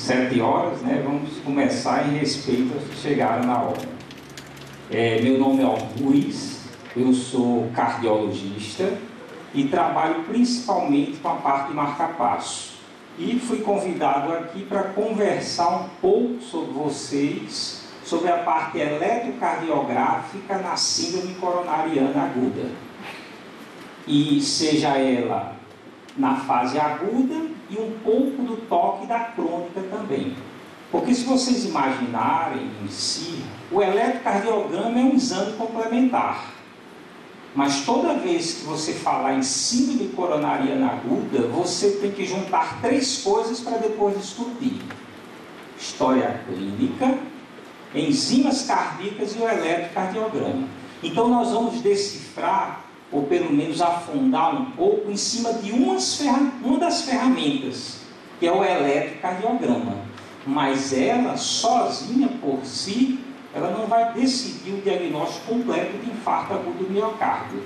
7 horas, né? Vamos começar em respeito aos que chegaram na hora. Meu nome é Luiz, eu sou cardiologista e trabalho principalmente com a parte de marca-passo. E fui convidado aqui para conversar um pouco sobre vocês, sobre a parte eletrocardiográfica na síndrome coronariana aguda. E seja ela na fase aguda e um pouco do toque da crônica também. Porque se vocês imaginarem em si, o eletrocardiograma é um exame complementar. Mas toda vez que você falar em síndrome coronariana aguda, você tem que juntar 3 coisas para depois discutir: história clínica, enzimas cardíacas e o eletrocardiograma. Então nós vamos decifrar, ou pelo menos afundar um pouco em cima de uma das ferramentas, que é o eletrocardiograma. Mas ela, sozinha por si, ela não vai decidir o diagnóstico completo de infarto agudo do miocárdio,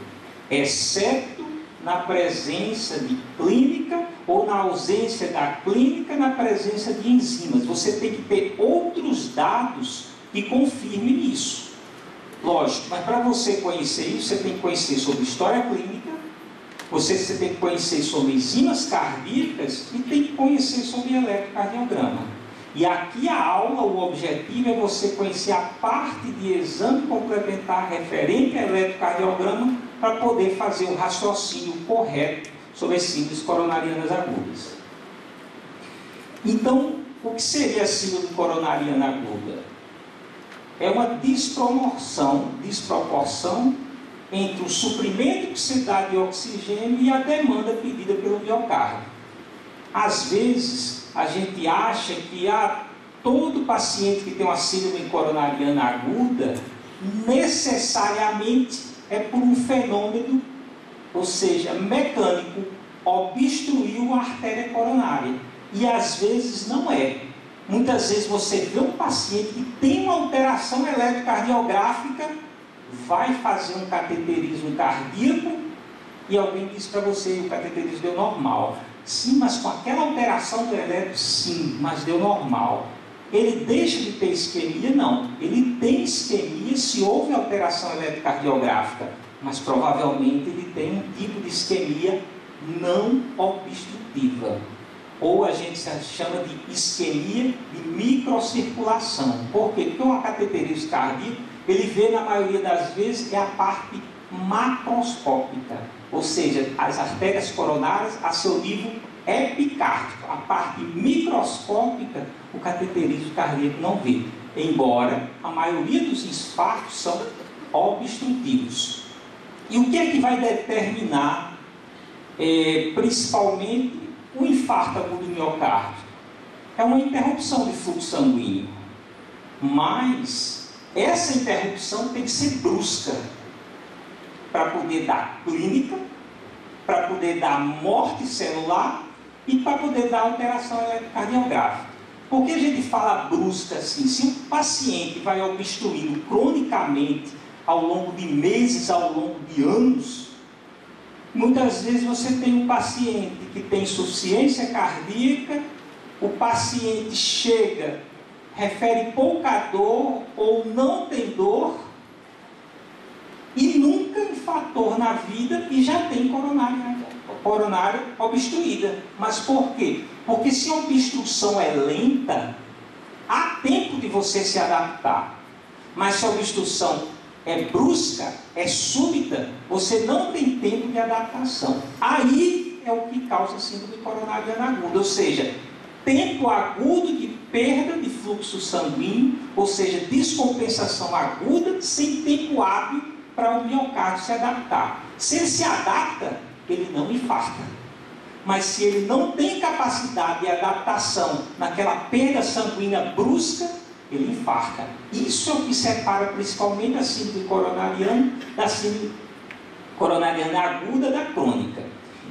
exceto na presença de clínica ou na ausência da clínica, na presença de enzimas. Você tem que ter outros dados que confirmem isso. Lógico, mas para você conhecer isso, você tem que conhecer sobre história clínica, você tem que conhecer sobre enzimas cardíacas e tem que conhecer sobre eletrocardiograma. E aqui a aula, o objetivo é você conhecer a parte de exame complementar referente ao eletrocardiograma para poder fazer o raciocínio correto sobre as síndromes coronarianas agudas. Então, o que seria a síndrome coronariana aguda? É uma desproporção entre o suprimento que se dá de oxigênio e a demanda pedida pelo miocárdio. Às vezes, a gente acha que todo paciente que tem uma síndrome coronariana aguda, necessariamente é por um fenômeno, ou seja, mecânico, obstruiu a artéria coronária. E às vezes não é. Muitas vezes você vê um paciente que tem uma alteração eletrocardiográfica, vai fazer um cateterismo cardíaco e alguém diz para você que o cateterismo deu normal. Sim, mas com aquela alteração do eletro, sim, mas deu normal. Ele deixa de ter isquemia? Não. Ele tem isquemia se houve alteração eletrocardiográfica, mas provavelmente ele tem um tipo de isquemia não obstrutiva. Ou a gente chama de isquemia de microcirculação. Por quê? Porque o cateterismo cardíaco, ele vê na maioria das vezes é a parte macroscópica, ou seja, as artérias coronárias a seu nível epicárdico. A parte microscópica, o cateterismo cardíaco não vê, embora a maioria dos infartos são obstrutivos. E o que é que vai determinar, principalmente, o infarto agudo do miocárdio? É uma interrupção de fluxo sanguíneo, mas essa interrupção tem que ser brusca, para poder dar clínica, para poder dar morte celular e para poder dar alteração eletrocardiográfica. Por que a gente fala brusca assim? Se o paciente vai obstruindo cronicamente ao longo de meses, ao longo de anos, muitas vezes você tem um paciente que tem insuficiência cardíaca, o paciente chega, refere pouca dor ou não tem dor, e nunca infartou na vida e já tem coronária obstruída. Mas por quê? Porque se a obstrução é lenta, há tempo de você se adaptar. Mas se a obstrução é brusca, é súbita, você não tem tempo de adaptação. Aí é o que causa síndrome coronariana aguda, ou seja, tempo agudo de perda de fluxo sanguíneo, ou seja, descompensação aguda sem tempo hábil para o miocárdio se adaptar. Se ele se adapta, ele não infarta. Mas se ele não tem capacidade de adaptação naquela perda sanguínea brusca, ele infarta. Isso é o que separa principalmente a síndrome coronariana da síndrome coronariana aguda da crônica.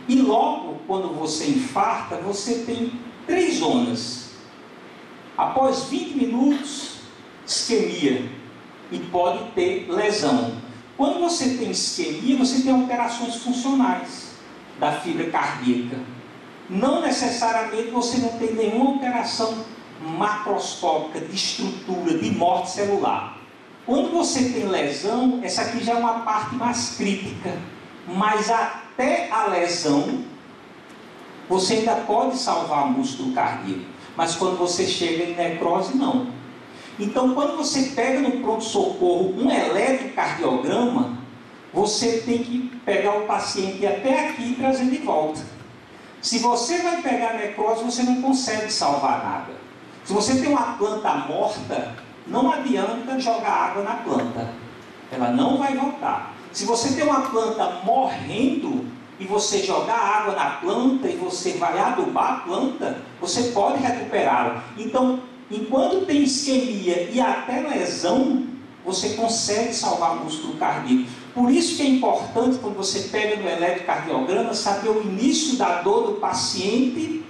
E logo, quando você infarta, você tem 3 zonas. Após 20 minutos, isquemia, e pode ter lesão. Quando você tem isquemia, você tem alterações funcionais da fibra cardíaca. Não necessariamente você não tem nenhuma alteração macroscópica de estrutura, de morte celular. Quando você tem lesão, essa aqui já é uma parte mais crítica, mas até a lesão, você ainda pode salvar músculo cardíaco, mas quando você chega em necrose, não. Então, quando você pega no pronto-socorro um eletrocardiograma, você tem que pegar o paciente até aqui e trazer de volta. Se você vai pegar necrose, você não consegue salvar nada. Se você tem uma planta morta, não adianta jogar água na planta. Ela não vai voltar. Se você tem uma planta morrendo e você jogar água na planta e você vai adubar a planta, você pode recuperá-la. Então, enquanto tem isquemia e até lesão, você consegue salvar o músculo cardíaco. Por isso que é importante, quando você pega no eletrocardiograma, saber o início da dor do paciente,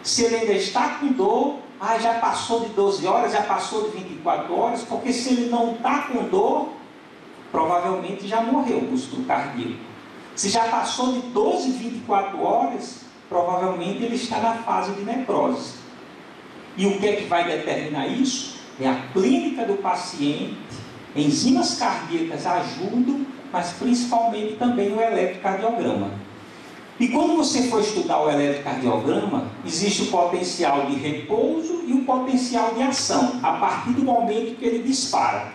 se ele ainda está com dor, já passou de 12 horas, já passou de 24 horas, porque se ele não está com dor, provavelmente já morreu o músculo cardíaco. Se já passou de 12, 24 horas, provavelmente ele está na fase de necrose. E o que é que vai determinar isso? É a clínica do paciente. Enzimas cardíacas ajudam, mas principalmente também o eletrocardiograma. E quando você for estudar o eletrocardiograma, existe o potencial de repouso e o potencial de ação, a partir do momento que ele dispara.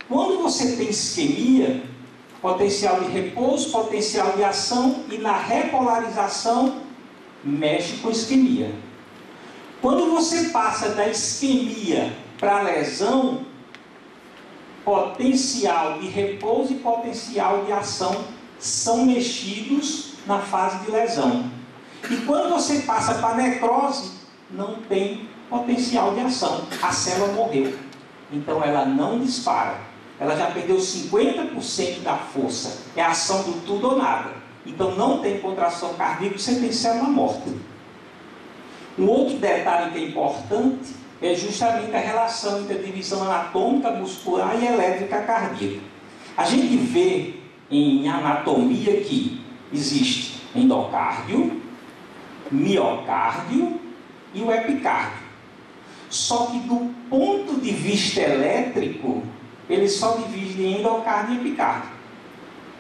Quando você tem isquemia, potencial de repouso, potencial de ação, e na repolarização, mexe com isquemia. Quando você passa da isquemia para a lesão, potencial de repouso e potencial de ação são mexidos na fase de lesão. E quando você passa para a necrose, não tem potencial de ação. A célula morreu. Então ela não dispara. Ela já perdeu 50% da força. É a ação do tudo ou nada. Então não tem contração cardíaca, você tem célula morta. Um outro detalhe que é importante é justamente a relação entre a divisão anatômica, muscular e elétrica cardíaca. A gente vê em anatomia que existe endocárdio, miocárdio e o epicárdio. Só que do ponto de vista elétrico, ele só divide em endocárdio e epicárdio.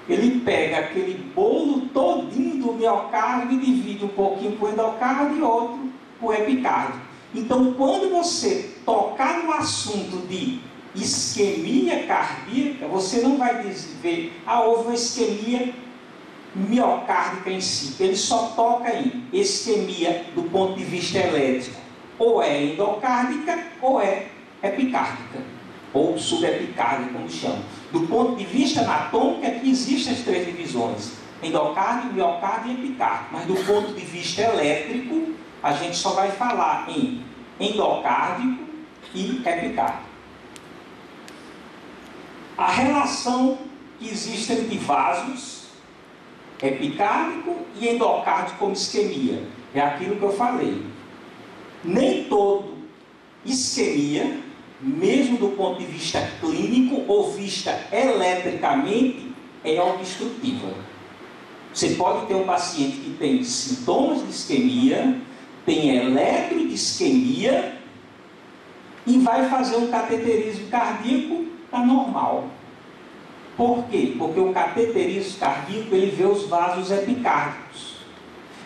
Ele pega aquele bolo todinho do miocárdio e divide um pouquinho para o endocárdio e outro para o epicárdio. Então, quando você tocar no assunto de isquemia cardíaca, você não vai ver, houve uma isquemia miocárdica em si. Ele só toca em isquemia do ponto de vista elétrico. Ou é endocárdica ou é epicárdica. Ou subepicárdica, como chamam. Do ponto de vista anatômico, é que existem as três divisões: endocárdio, miocárdio e epicárdio. Mas do ponto de vista elétrico, a gente só vai falar em endocárdico e epicárdio. A relação que existe entre vasos epicárdico e endocárdico como isquemia é aquilo que eu falei. Nem todo isquemia, mesmo do ponto de vista clínico ou vista eletricamente, é obstrutiva. Você pode ter um paciente que tem sintomas de isquemia, tem eletrodisquemia e vai fazer um cateterismo cardíaco, está normal. Por quê? Porque o cateterismo cardíaco, ele vê os vasos epicárdicos.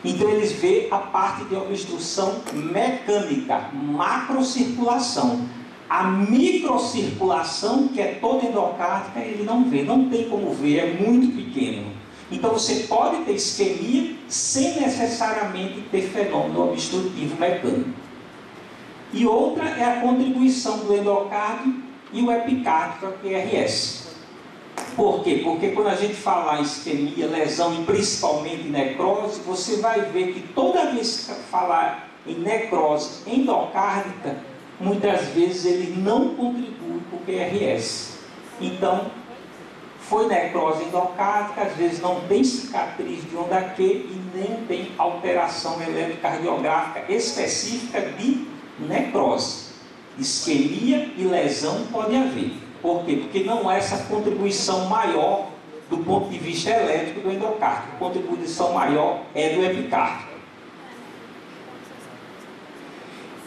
Então eles vê a parte de obstrução mecânica, macrocirculação. A microcirculação, que é toda endocárdica, ele não vê, não tem como ver, é muito pequeno. Então você pode ter isquemia sem necessariamente ter fenômeno obstrutivo mecânico. E outra é a contribuição do endocárdio e o epicárdio para o QRS. Por quê? Porque quando a gente falar em isquemia, lesão e principalmente necrose, você vai ver que toda vez que falar em necrose endocárdica, muitas vezes ele não contribui para o QRS. Então, foi necrose endocárdica, às vezes não tem cicatriz de onda Q e nem tem alteração eletrocardiográfica específica de necrose. Isquemia e lesão pode haver. Por quê? Porque não há essa contribuição maior do ponto de vista elétrico do endocárdio. A contribuição maior é do epicárdio.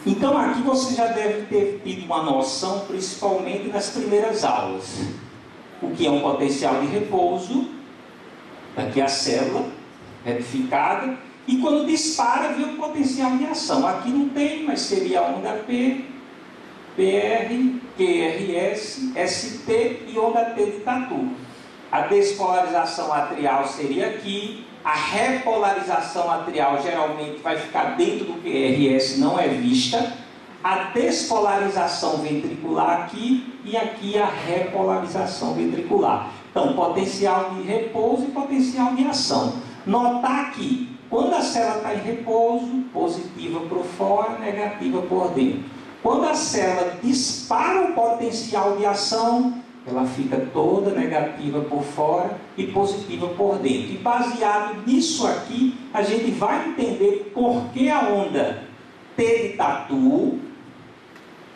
Então aqui você já deve ter tido uma noção, principalmente nas primeiras aulas, o que é um potencial de repouso, aqui a célula retificada, e quando dispara vê o potencial de ação. Aqui não tem, mas seria a onda P, PR, QRS, ST e onda T de tatu. A despolarização atrial seria aqui, a repolarização atrial geralmente vai ficar dentro do QRS, não é vista. A despolarização ventricular aqui e aqui a repolarização ventricular. Então, potencial de repouso e potencial de ação. Notar que quando a célula está em repouso, positiva por fora, negativa por dentro. Quando a célula dispara o potencial de ação, ela fica toda negativa por fora e positiva por dentro. E baseado nisso aqui, a gente vai entender por que a onda T de tatu,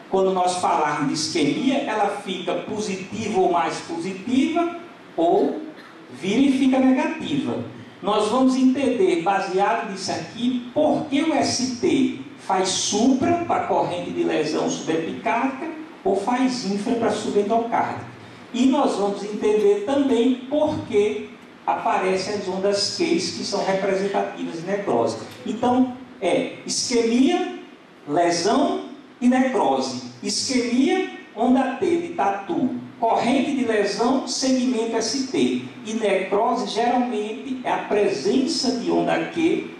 quando nós falarmos de isquemia, ela fica positiva ou mais positiva, ou vira e fica negativa. Nós vamos entender, baseado nisso aqui, por que o ST faz supra para a corrente de lesão subepicárdica ou faz infra para a subendocárdica. E nós vamos entender também por que aparecem as ondas Qs, que são representativas de necrose. Então, isquemia, lesão e necrose. Isquemia, onda T de tatu. Corrente de lesão, segmento ST. E necrose, geralmente, é a presença de onda Q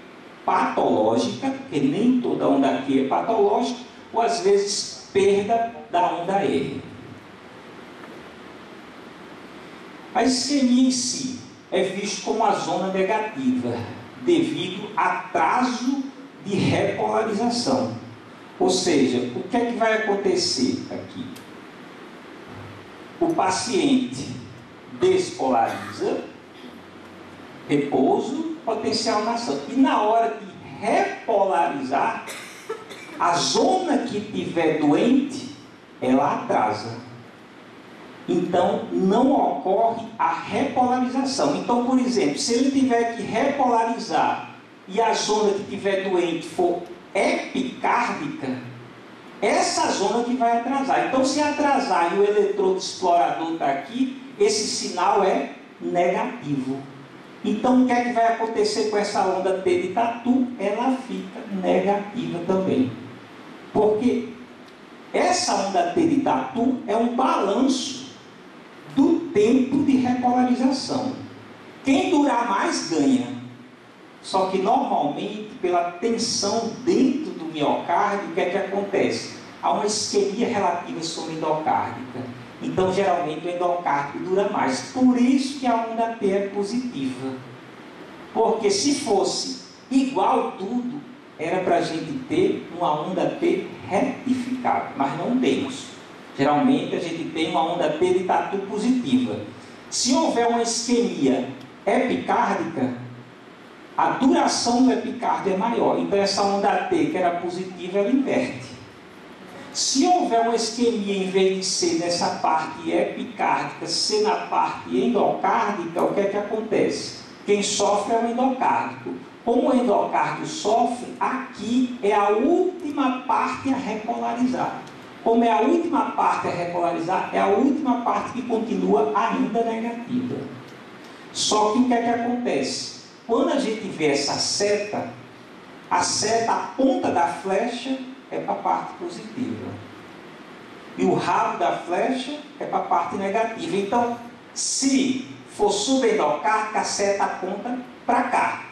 patológica, porque nem toda onda Q é patológica, ou às vezes perda da onda R. A isquemia em si é vista como a zona negativa, devido a atraso de repolarização. Ou seja, o que é que vai acontecer aqui? O paciente despolariza, repouso, potencial na ação. E na hora de repolarizar, a zona que estiver doente, ela atrasa. Então, não ocorre a repolarização. Então, por exemplo, se ele tiver que repolarizar e a zona que estiver doente for epicárdica, essa zona que vai atrasar. Então, se atrasar e o eletrodo explorador está aqui, esse sinal é negativo. Então, o que é que vai acontecer com essa onda T de tatu? Ela fica negativa também. Porque essa onda T de tatu é um balanço do tempo de repolarização. Quem durar mais ganha. Só que normalmente, pela tensão dentro do miocárdio, o que é que acontece? Há uma isquemia relativa subendocárdica. Então, geralmente, o endocárdio dura mais. Por isso que a onda T é positiva. Porque se fosse igual tudo, era para a gente ter uma onda T retificada. Mas não temos. Geralmente a gente tem uma onda T de tatu positiva. Se houver uma isquemia epicárdica, a duração do epicárdio é maior. Então essa onda T que era positiva, ela inverte. Se houver uma isquemia, em vez de ser nessa parte epicárdica, ser na parte endocárdica, o que é que acontece? Quem sofre é o endocárdico. Como o endocárdio sofre, aqui é a última parte a repolarizar. Como é a última parte a repolarizar, é a última parte que continua ainda negativa. Só que o que é que acontece? Quando a gente vê essa seta, a ponta da flecha é para a parte positiva. E o rabo da flecha é para a parte negativa. Então, se for subendocárdica, a seta aponta para cá.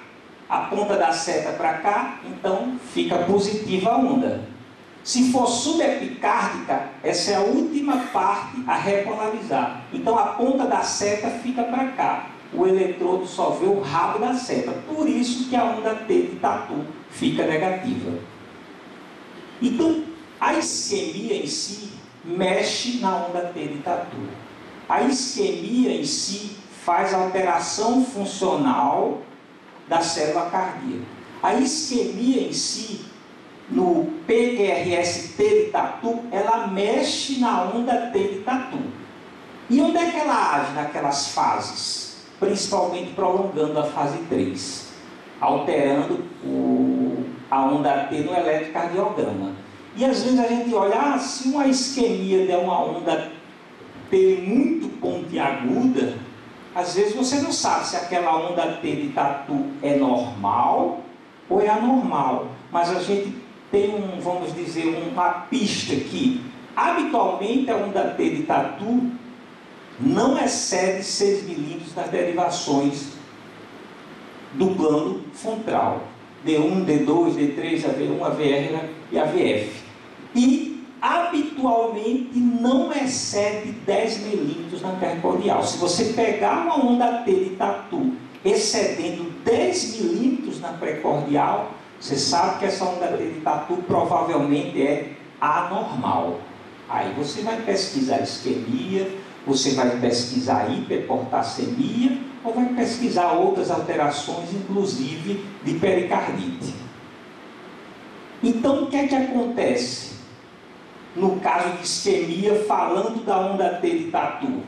A ponta da seta para cá, então fica positiva a onda. Se for subepicárdica, essa é a última parte a repolarizar. Então a ponta da seta fica para cá. O eletrodo só vê o rabo da seta. Por isso que a onda T de tatu fica negativa. Então, a isquemia em si mexe na onda T de tatu. A isquemia em si faz alteração funcional da célula cardíaca. A isquemia em si, no PQRS-T de tatu, ela mexe na onda T de tatu. E onde é que ela age naquelas fases? Principalmente prolongando a fase 3, alterando a onda T no eletrocardiograma. E às vezes a gente olha, se uma isquemia der uma onda T muito pontiaguda, às vezes você não sabe se aquela onda T de tatu é normal ou é anormal. Mas a gente tem vamos dizer, uma pista que habitualmente a onda T de tatu não excede 6 milímetros nas derivações do plano frontal. D1, D2, D3, AV1, AVR e AVF. E habitualmente não excede 10 milímetros na intercordial. Se você pegar uma onda T de tatu excedendo 10 milímetros na precordial, você sabe que essa onda T de tatu provavelmente é anormal. Aí você vai pesquisar isquemia, você vai pesquisar hiperportacemia, ou vai pesquisar outras alterações, inclusive de pericardite. Então, o que é que acontece no caso de isquemia, falando da onda T de tatu?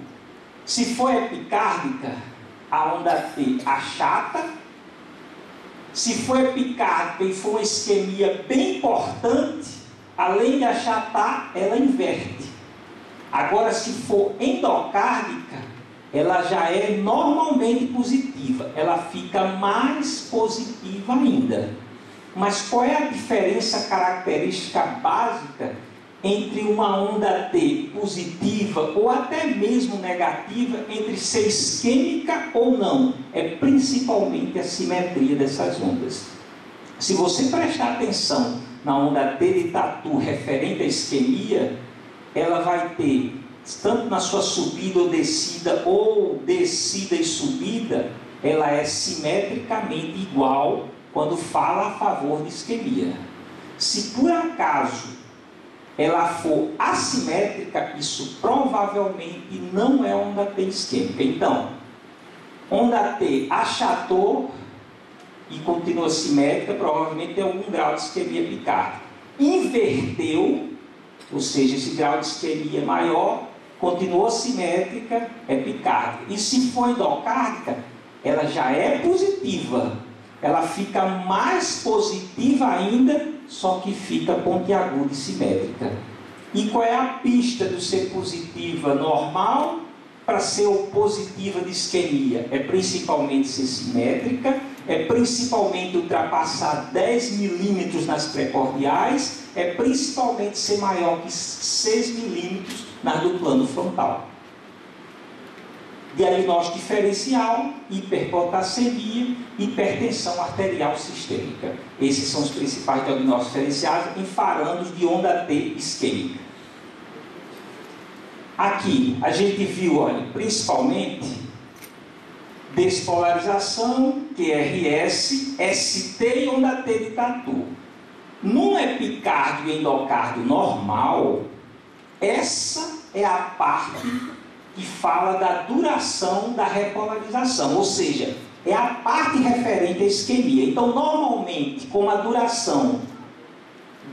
Se for epicárdica, a onda T achata. Se for epicárdica e for uma isquemia bem importante, além de achatar, ela inverte. Agora, se for endocárdica, ela já é normalmente positiva, ela fica mais positiva ainda. Mas qual é a diferença característica básica entre uma onda T positiva ou até mesmo negativa, entre ser isquêmica ou não? É principalmente a simetria dessas ondas. Se você prestar atenção na onda T de tatu referente à isquemia, ela vai ter, tanto na sua subida ou descida e subida, ela é simetricamente igual quando fala a favor de isquemia. Se por acaso ela for assimétrica, isso provavelmente não é onda T isquêmica. Então, onda T achatou e continua simétrica, provavelmente tem algum grau de isquemia epicárdica. Inverteu, ou seja, esse grau de isquemia maior, continuou simétrica, epicárdica. E se for endocárdica, ela já é positiva. Ela fica mais positiva ainda, só que fica pontiaguda e simétrica. E qual é a pista do ser positiva normal para ser positiva de isquemia? É principalmente ser simétrica, é principalmente ultrapassar 10 milímetros nas precordiais, é principalmente ser maior que 6 milímetros do plano frontal. Diagnóstico diferencial, hiperpotassemia, hipertensão arterial sistêmica. Esses são os principais diagnósticos diferenciais em farandos de onda T isquêmica. Aqui a gente viu, olha, principalmente despolarização, QRS, ST e onda T de tatu. Num epicárdio e endocárdio normal, essa é a parte que fala da duração da repolarização, ou seja, é a parte referente à isquemia. Então, normalmente, como a duração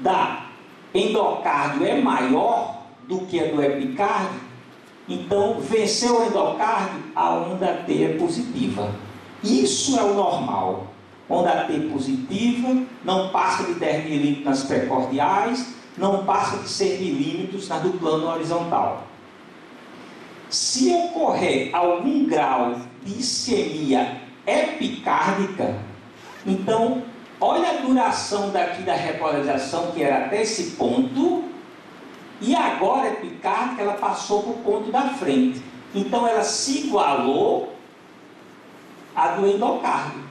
da endocárdio é maior do que a do epicárdio, então, venceu o endocárdio, a onda T é positiva. Isso é o normal. Onda T positiva, não passa de 10 milímetros nas precordiais, não passa de 6 milímetros na do plano horizontal. Se ocorrer algum grau de isquemia epicárdica, então, olha a duração daqui da repolarização, que era até esse ponto, e agora epicárdica, ela passou para o ponto da frente. Então, ela se igualou à do endocárdio.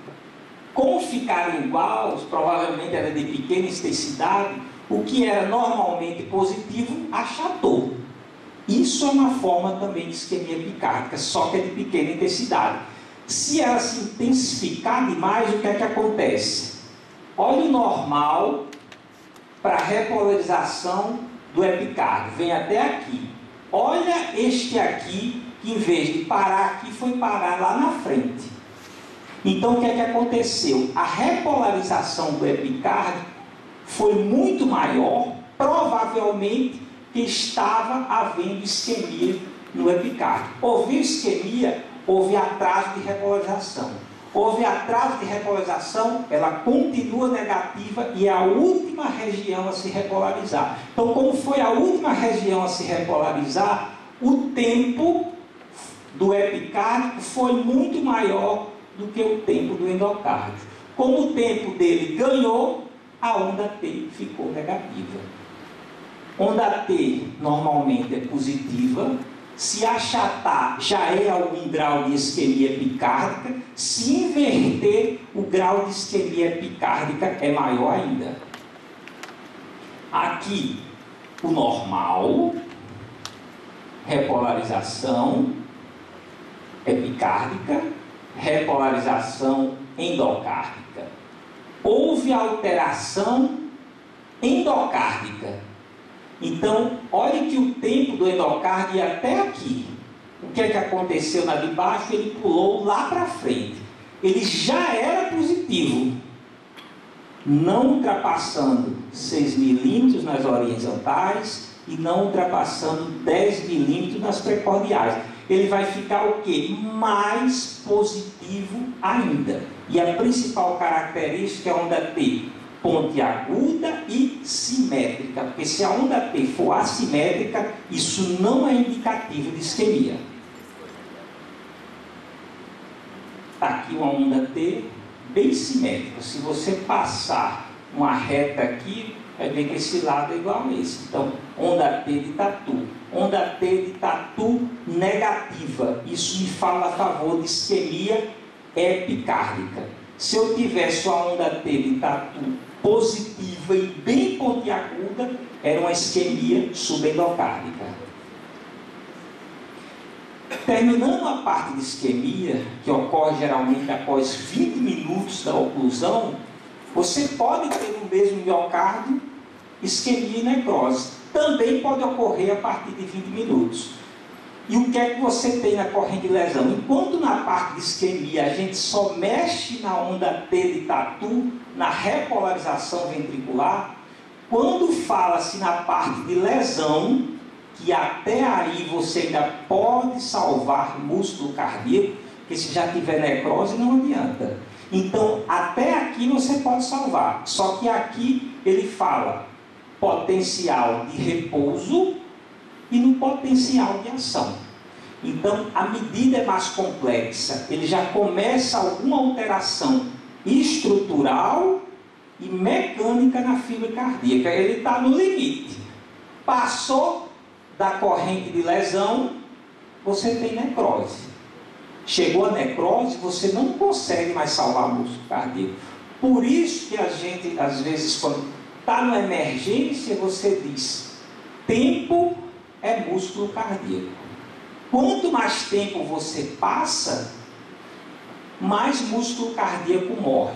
Como ficaram iguais, provavelmente era de pequena intensidade, o que era normalmente positivo, achatou. Isso é uma forma também de isquemia epicárdica, só que é de pequena intensidade. Se ela se intensificar demais, o que é que acontece? Olha o normal para a repolarização do epicárdio, vem até aqui. Olha este aqui, que em vez de parar aqui, foi parar lá na frente. Então, o que é que aconteceu? A repolarização do epicárdio foi muito maior, provavelmente que estava havendo isquemia no epicárdio. Houve isquemia, houve atraso de repolarização. houve atraso de repolarização, ela continua negativa e é a última região a se repolarizar. Então, como foi a última região a se repolarizar, o tempo do epicárdico foi muito maior do que o tempo do endocárdio. Como o tempo dele ganhou, a onda T ficou negativa. Onda T normalmente é positiva. Se achatar, já é algum grau de isquemia epicárdica. Se inverter, o grau de isquemia epicárdica é maior ainda. Aqui, o normal, repolarização epicárdica, repolarização endocárdica. Houve alteração endocárdica. Então, olhe que o tempo do endocárdio ia até aqui. O que é que aconteceu na de baixo? Ele pulou lá para frente. Ele já era positivo, não ultrapassando 6 milímetros nas horizontais e não ultrapassando 10 milímetros nas precordiais. Ele vai ficar o quê? Mais positivo ainda. E a principal característica é a onda T pontiaguda e simétrica, porque se a onda T for assimétrica, isso não é indicativo de isquemia. Está aqui uma onda T bem simétrica. Se você passar uma reta aqui, vai ver que esse lado é igual a esse. Então, onda T de tatu. Onda T de tatu negativa. Isso me fala a favor de isquemia epicárdica. Se eu tivesse uma onda T de tatu positiva e bem pontiaguda, era uma isquemia subendocárdica. Terminando a parte de isquemia, que ocorre geralmente após 20 minutos da oclusão, você pode ter no mesmo miocárdio isquemia e necrose. Também pode ocorrer a partir de 20 minutos. E o que é que você tem na corrente de lesão? Enquanto na parte de isquemia a gente só mexe na onda T de tatu, na repolarização ventricular, quando fala-se na parte de lesão, que até aí você ainda pode salvar músculo cardíaco, porque se já tiver necrose não adianta. Então, até aqui você pode salvar. Só que aqui ele fala potencial de repouso e no potencial de ação. Então, a medida é mais complexa. Ele já começa alguma alteração estrutural e mecânica na fibra cardíaca. Ele está no limite. Passou da corrente de lesão, você tem necrose. Chegou a necrose, você não consegue mais salvar o músculo cardíaco. Por isso que a gente, às vezes, quando está numa emergência, você diz: tempo é músculo cardíaco. Quanto mais tempo você passa, mais músculo cardíaco morre.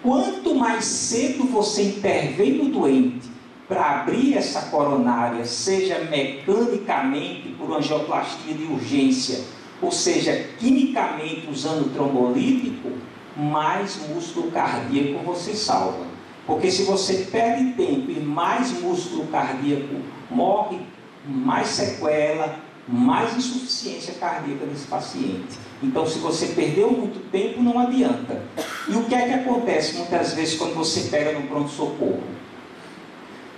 Quanto mais cedo você intervém no doente para abrir essa coronária, seja mecanicamente por angioplastia de urgência, ou seja, quimicamente usando trombolítico, mais músculo cardíaco você salva. Porque se você perde tempo e mais músculo cardíaco morre, mais sequela, mais insuficiência cardíaca desse paciente. Então, se você perdeu muito tempo, não adianta. E o que é que acontece muitas vezes quando você pega no pronto-socorro?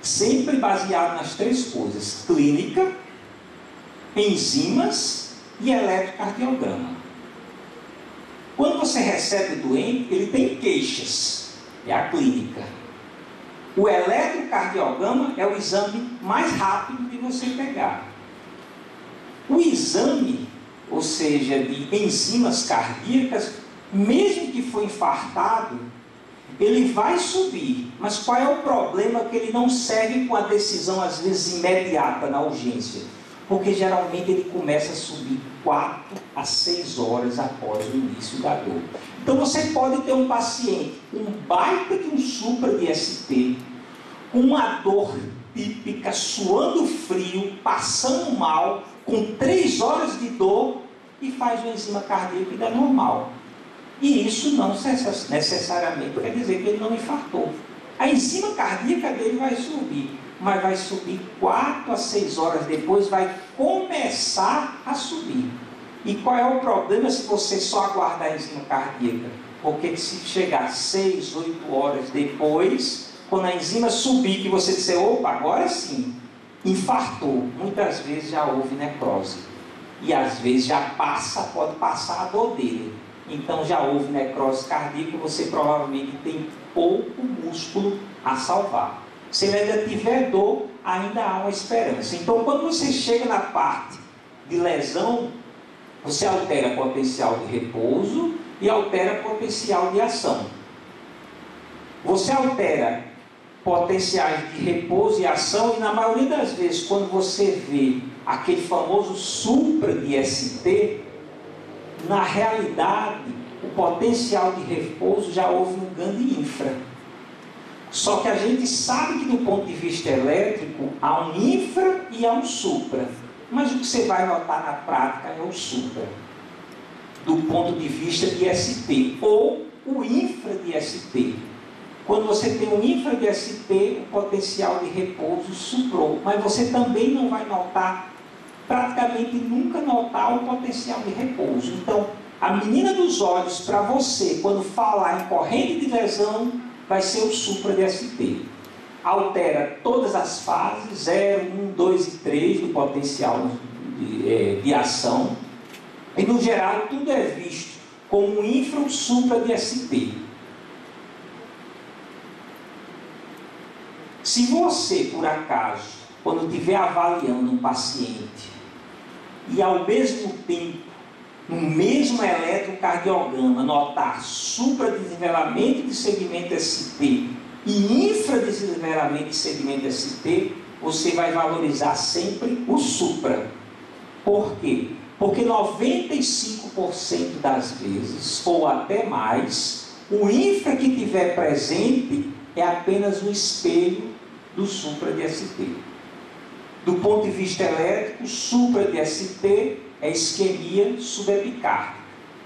Sempre baseado nas três coisas: clínica, enzimas e eletrocardiograma. Quando você recebe o doente, ele tem queixas, é a clínica. O eletrocardiograma é o exame mais rápido de você pegar. O exame, ou seja, de enzimas cardíacas, mesmo que for infartado, ele vai subir. Mas qual é o problema? Que ele não serve com a decisão, às vezes, imediata na urgência. Porque geralmente ele começa a subir 4 a 6 horas após o início da dor. Então você pode ter um paciente com um baita de um supra de ST, com uma dor típica, suando frio, passando mal, com 3 horas de dor, e faz uma enzima cardíaca e dá normal. E isso não necessariamente quer dizer que ele não infartou. A enzima cardíaca dele vai subir, mas vai subir 4 a 6 horas depois, vai começar a subir. E qual é o problema se você só aguardar a enzima cardíaca? Porque se chegar 6, 8 horas depois, quando a enzima subir, que você disser, opa, agora sim, infartou, muitas vezes já houve necrose. E às vezes já pode passar a dor dele. Então já houve necrose cardíaca, você provavelmente tem pouco músculo a salvar. Se ele ainda tiver dor, ainda há uma esperança. Então quando você chega na parte de lesão, você altera potencial de repouso e altera potencial de ação. Você altera potenciais de repouso e ação, e na maioria das vezes, quando você vê aquele famoso supra de ST, na realidade, o potencial de repouso já houve um ganho de infra. Só que a gente sabe que do ponto de vista elétrico, há um infra e há um supra. Mas o que você vai notar na prática é o supra, do ponto de vista de ST, ou o infra de ST. Quando você tem um infra de ST, o potencial de repouso suprou. Mas você também não vai notar, praticamente nunca notar o potencial de repouso. Então, a menina dos olhos para você, quando falar em corrente de lesão, vai ser o supra de ST. Altera todas as fases, 0, 1, 2 e 3 do potencial de ação. E no geral, tudo é visto como um infra ou supra de ST. Se você, por acaso, quando estiver avaliando um paciente e ao mesmo tempo, no mesmo eletrocardiograma, notar supradesnivelamento de segmento ST e infradesnivelamento de segmento ST, você vai valorizar sempre o supra. Por quê? Porque 95% das vezes, ou até mais, o infra que tiver presente é apenas um espelho do supra de ST. Do ponto de vista elétrico, supra de ST é isquemia subepicárdica.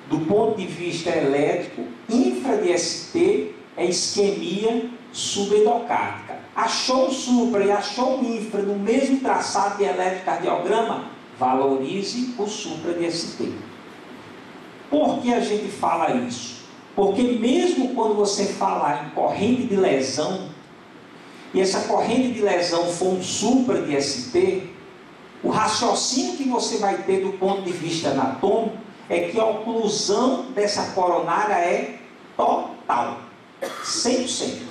Do ponto de vista elétrico, infra de ST é isquemia subendocárdica. Achou um supra e achou um infra no mesmo traçado de eletrocardiograma, valorize o supra de ST. Por que a gente fala isso? Porque mesmo quando você falar em corrente de lesão, e essa corrente de lesão for um supra de ST, o raciocínio que você vai ter do ponto de vista anatômico é que a oclusão dessa coronária é total, 100%.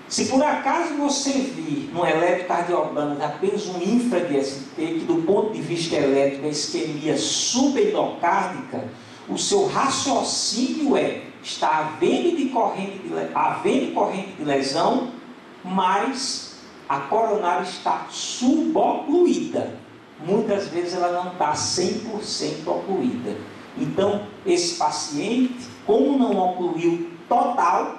Se por acaso você vir no eletrocardiograma apenas um infra de ST, que do ponto de vista elétrico é isquemia subendocárdica, o seu raciocínio está havendo corrente de lesão, mas a coronária está subocluída. Muitas vezes ela não está 100% ocluída. Então, esse paciente, como não ocluiu total,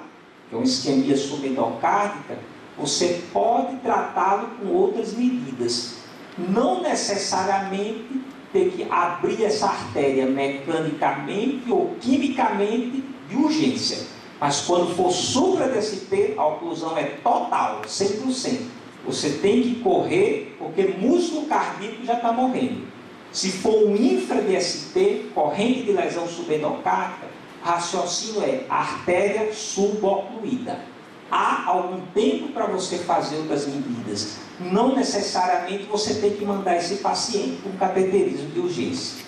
que é uma isquemia subendocárdica, você pode tratá-lo com outras medidas. Não necessariamente ter que abrir essa artéria mecanicamente ou quimicamente de urgência. Mas quando for supra DST, a oclusão é total, 100%. Você tem que correr, porque músculo cardíaco já está morrendo. Se for um infra DST, corrente de lesão subendocárdica, raciocínio é artéria subocluída. Há algum tempo para você fazer outras medidas. Não necessariamente você tem que mandar esse paciente com cateterismo de urgência.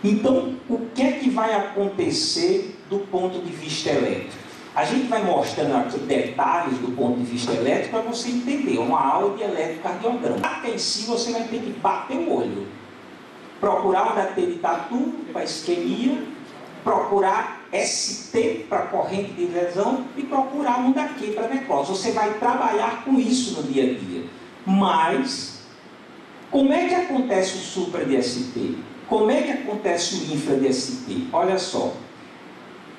Então, o que é que vai acontecer do ponto de vista elétrico? A gente vai mostrando aqui detalhes do ponto de vista elétrico para você entender. Uma aula de eletrocardiograma. Até em si você vai ter que bater o olho. Procurar um DT de tatu para isquemia, procurar ST para corrente de lesão e procurar um daqui para necrose. Você vai trabalhar com isso no dia a dia. Mas, como é que acontece o supra de ST? Como é que acontece o infra de ST? Olha só.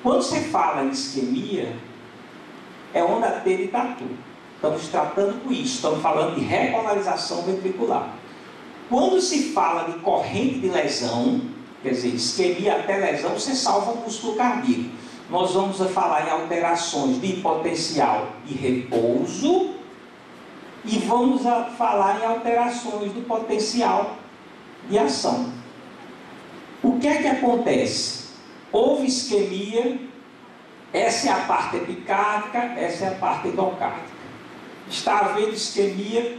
Quando você fala em isquemia, é onda T de tatu. Estamos tratando com isso. Estamos falando de repolarização ventricular. Quando se fala de corrente de lesão, quer dizer, isquemia até lesão, você salva o músculo cardíaco. Nós vamos falar em alterações de potencial e repouso e vamos falar em alterações do potencial de ação. O que é que acontece? Houve isquemia, essa é a parte epicárdica, essa é a parte endocárdica. Está havendo isquemia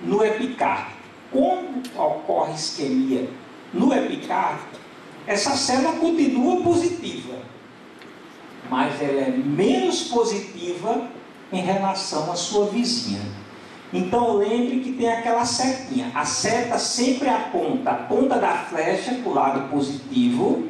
no epicárdico. Quando ocorre isquemia no epicárdico, essa célula continua positiva, mas ela é menos positiva em relação à sua vizinha. Então lembre que tem aquela setinha. A seta sempre aponta a ponta da flecha para o lado positivo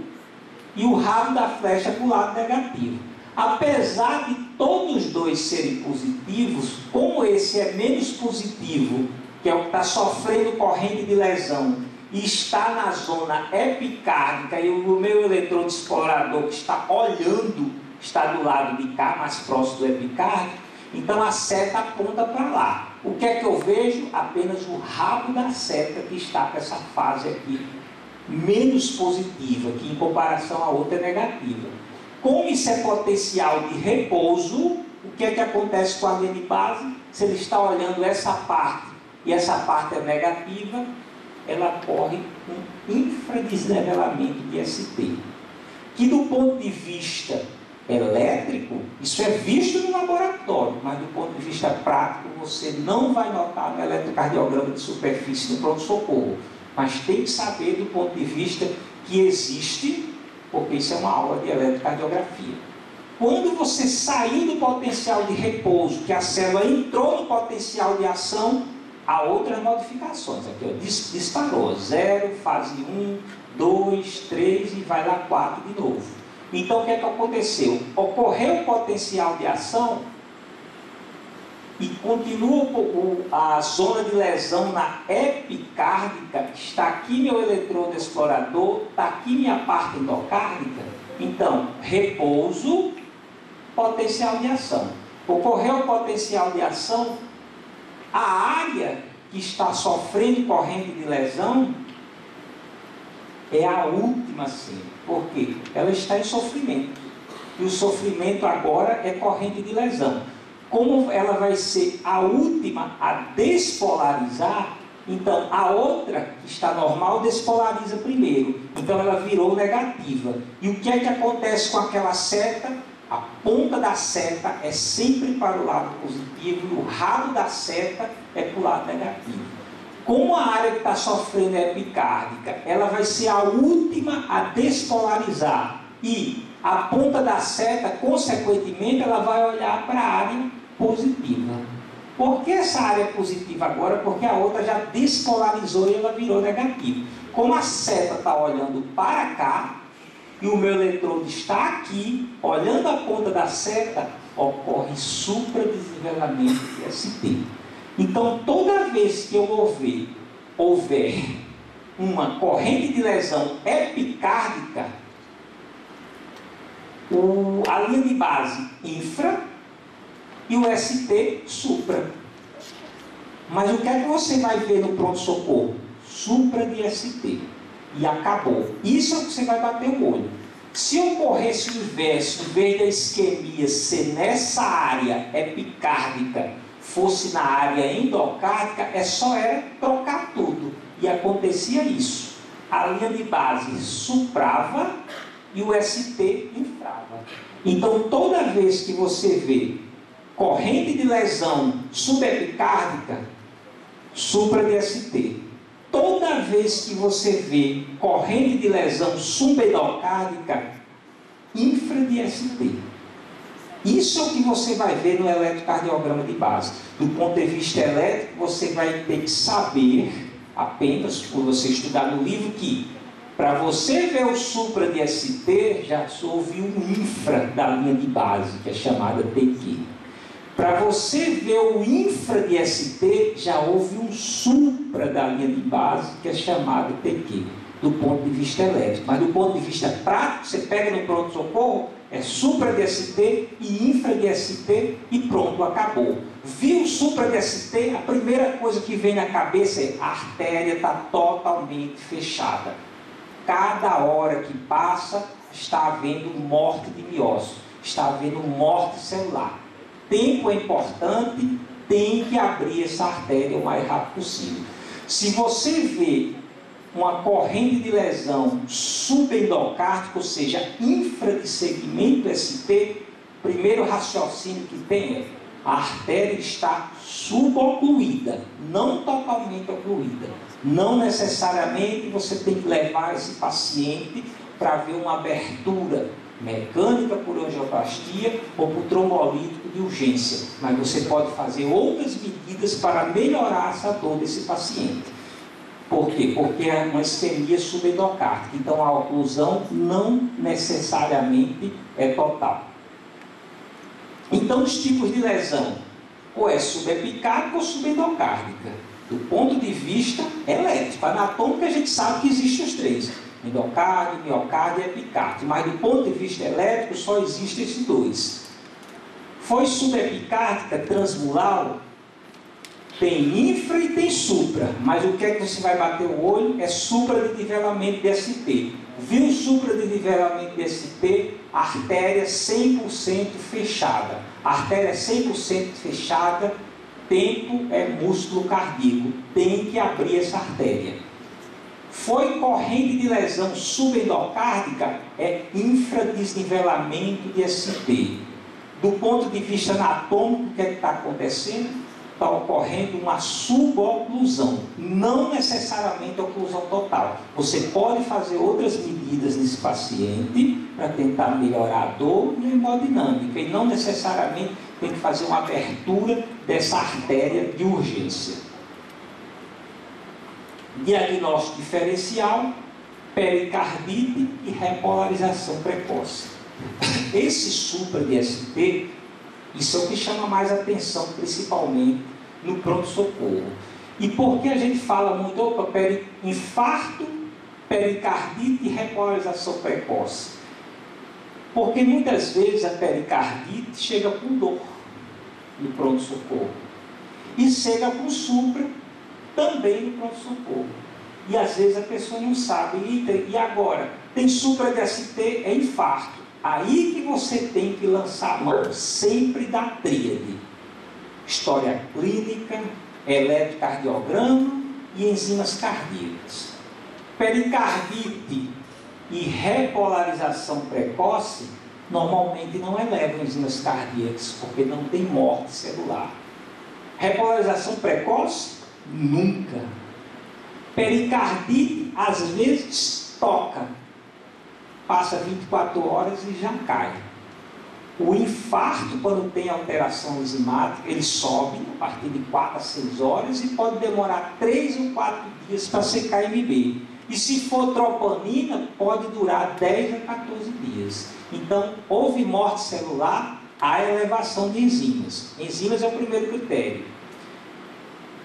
e o rabo da flecha para o lado negativo. Apesar de todos os dois serem positivos, como esse é menos positivo, que é o que está sofrendo corrente de lesão, e está na zona epicárdica, e o meu eletrodo explorador que está olhando está do lado de cá, mais próximo do epicárdico, então a seta aponta para lá. O que é que eu vejo? Apenas o rabo da seta que está com essa fase aqui menos positiva, que em comparação à outra é negativa. Como isso é potencial de repouso, o que é que acontece com a linha de base? Se ele está olhando essa parte e essa parte é negativa, ela corre um infradesnivelamento de ST, que do ponto de vista elétrico, isso é visto no laboratório, mas do ponto de vista prático, você não vai notar no eletrocardiograma de superfície no pronto-socorro, mas tem que saber do ponto de vista que existe, porque isso é uma aula de eletrocardiografia. Quando você saiu do potencial de repouso, que a célula entrou no potencial de ação, há outras modificações. Aqui, ó, disparou, 0, fase 1, 2, 3 e vai lá 4 de novo. Então, o que é que aconteceu? Ocorreu o potencial de ação e continua a zona de lesão na epicárdica. Está aqui meu eletrodo explorador, está aqui minha parte endocárdica. Então, repouso, potencial de ação. Ocorreu o potencial de ação, a área que está sofrendo corrente de lesão é a última cena. Por quê? Ela está em sofrimento. E o sofrimento agora é corrente de lesão. Como ela vai ser a última a despolarizar, então a outra, que está normal, despolariza primeiro. Então ela virou negativa. E o que é que acontece com aquela seta? A ponta da seta é sempre para o lado positivo e o rabo da seta é para o lado negativo. Como a área que está sofrendo é epicárdica, ela vai ser a última a despolarizar. E a ponta da seta, consequentemente, ela vai olhar para a área positiva. Por que essa área é positiva agora? Porque a outra já despolarizou e ela virou negativa. Como a seta está olhando para cá, e o meu eletrodo está aqui, olhando a ponta da seta, ocorre supradesnivelamento de ST. Então, toda vez que eu houver uma corrente de lesão epicárdica, a linha de base infra e o ST supra. Mas o que é que você vai ver no pronto-socorro? Supra de ST. E acabou. Isso é o que você vai bater o olho. Se ocorresse o inverso, em vez da isquemia ser nessa área epicárdica, fosse na área endocárdica, era trocar tudo. E acontecia isso. A linha de base suprava e o ST infrava. Então, toda vez que você vê corrente de lesão subepicárdica, supra de ST. Toda vez que você vê corrente de lesão subendocárdica, infra de ST. Isso é o que você vai ver no eletrocardiograma de base. Do ponto de vista elétrico, você vai ter que saber, apenas por você estudar no livro, que para você ver o supra de ST, já houve um infra da linha de base, que é chamada TQ. Para você ver o infra de ST, já houve um supra da linha de base, que é chamado TQ, do ponto de vista elétrico. Mas do ponto de vista prático, você pega no pronto-socorro, é supra de ST e infra de ST e pronto, acabou. Viu supra de ST, a primeira coisa que vem na cabeça é a artéria está totalmente fechada. Cada hora que passa, está havendo morte de miócito, está havendo morte celular. Tempo é importante, tem que abrir essa artéria o mais rápido possível. Se você vê uma corrente de lesão subendocárdica, ou seja, infra de segmento SP, o primeiro raciocínio que tem é: a artéria está subocluída, não totalmente ocluída. Não necessariamente você tem que levar esse paciente para ver uma abertura mecânica por angioplastia ou por trombolítico de urgência, mas você pode fazer outras medidas para melhorar essa dor desse paciente. Por quê? Porque é uma isquemia subendocárdica, então a oclusão não necessariamente é total. Então, os tipos de lesão, ou é subepicárdica ou subendocárdica. Do ponto de vista elétrico, anatômico, a gente sabe que existem os três: endocárdio, miocárdio e epicárdio. Mas do ponto de vista elétrico, só existem esses dois. Foi subepicárdica, transmural, tem infra e tem supra. Mas o que é que você vai bater o olho? É supra de nivelamento de SP. Viu supra de nivelamento de SP? Artéria 100% fechada. Artéria 100% fechada, tempo é músculo cardíaco. Tem que abrir essa artéria. Foi corrente de lesão subendocárdica, é infradesnivelamento de SP. Do ponto de vista anatômico, o que é que está acontecendo? Está ocorrendo uma suboclusão, não necessariamente oclusão total. Você pode fazer outras medidas nesse paciente para tentar melhorar a dor e a hemodinâmica, e não necessariamente tem que fazer uma abertura dessa artéria de urgência. Diagnóstico diferencial: pericardite e repolarização precoce. Esse supra de SP, isso é o que chama mais atenção, principalmente no pronto-socorro. E por que a gente fala muito, opa, infarto, pericardite e repolarização precoce? Porque muitas vezes a pericardite chega com dor no pronto-socorro. E chega com supra também no pronto-socorro. E às vezes a pessoa não sabe, e agora? Tem supra de SP, é infarto. Aí que você tem que lançar a mão, sempre da tríade: história clínica, eletrocardiograma e enzimas cardíacas. Pericardite e repolarização precoce normalmente não elevam enzimas cardíacas, porque não tem morte celular. Repolarização precoce? Nunca. Pericardite às vezes toca, passa 24 horas e já cai. O infarto, quando tem alteração enzimática, ele sobe a partir de 4 a 6 horas e pode demorar 3 ou 4 dias para ser KMB. E se for troponina, pode durar 10 a 14 dias. Então, houve morte celular, há elevação de enzimas. Enzimas é o primeiro critério.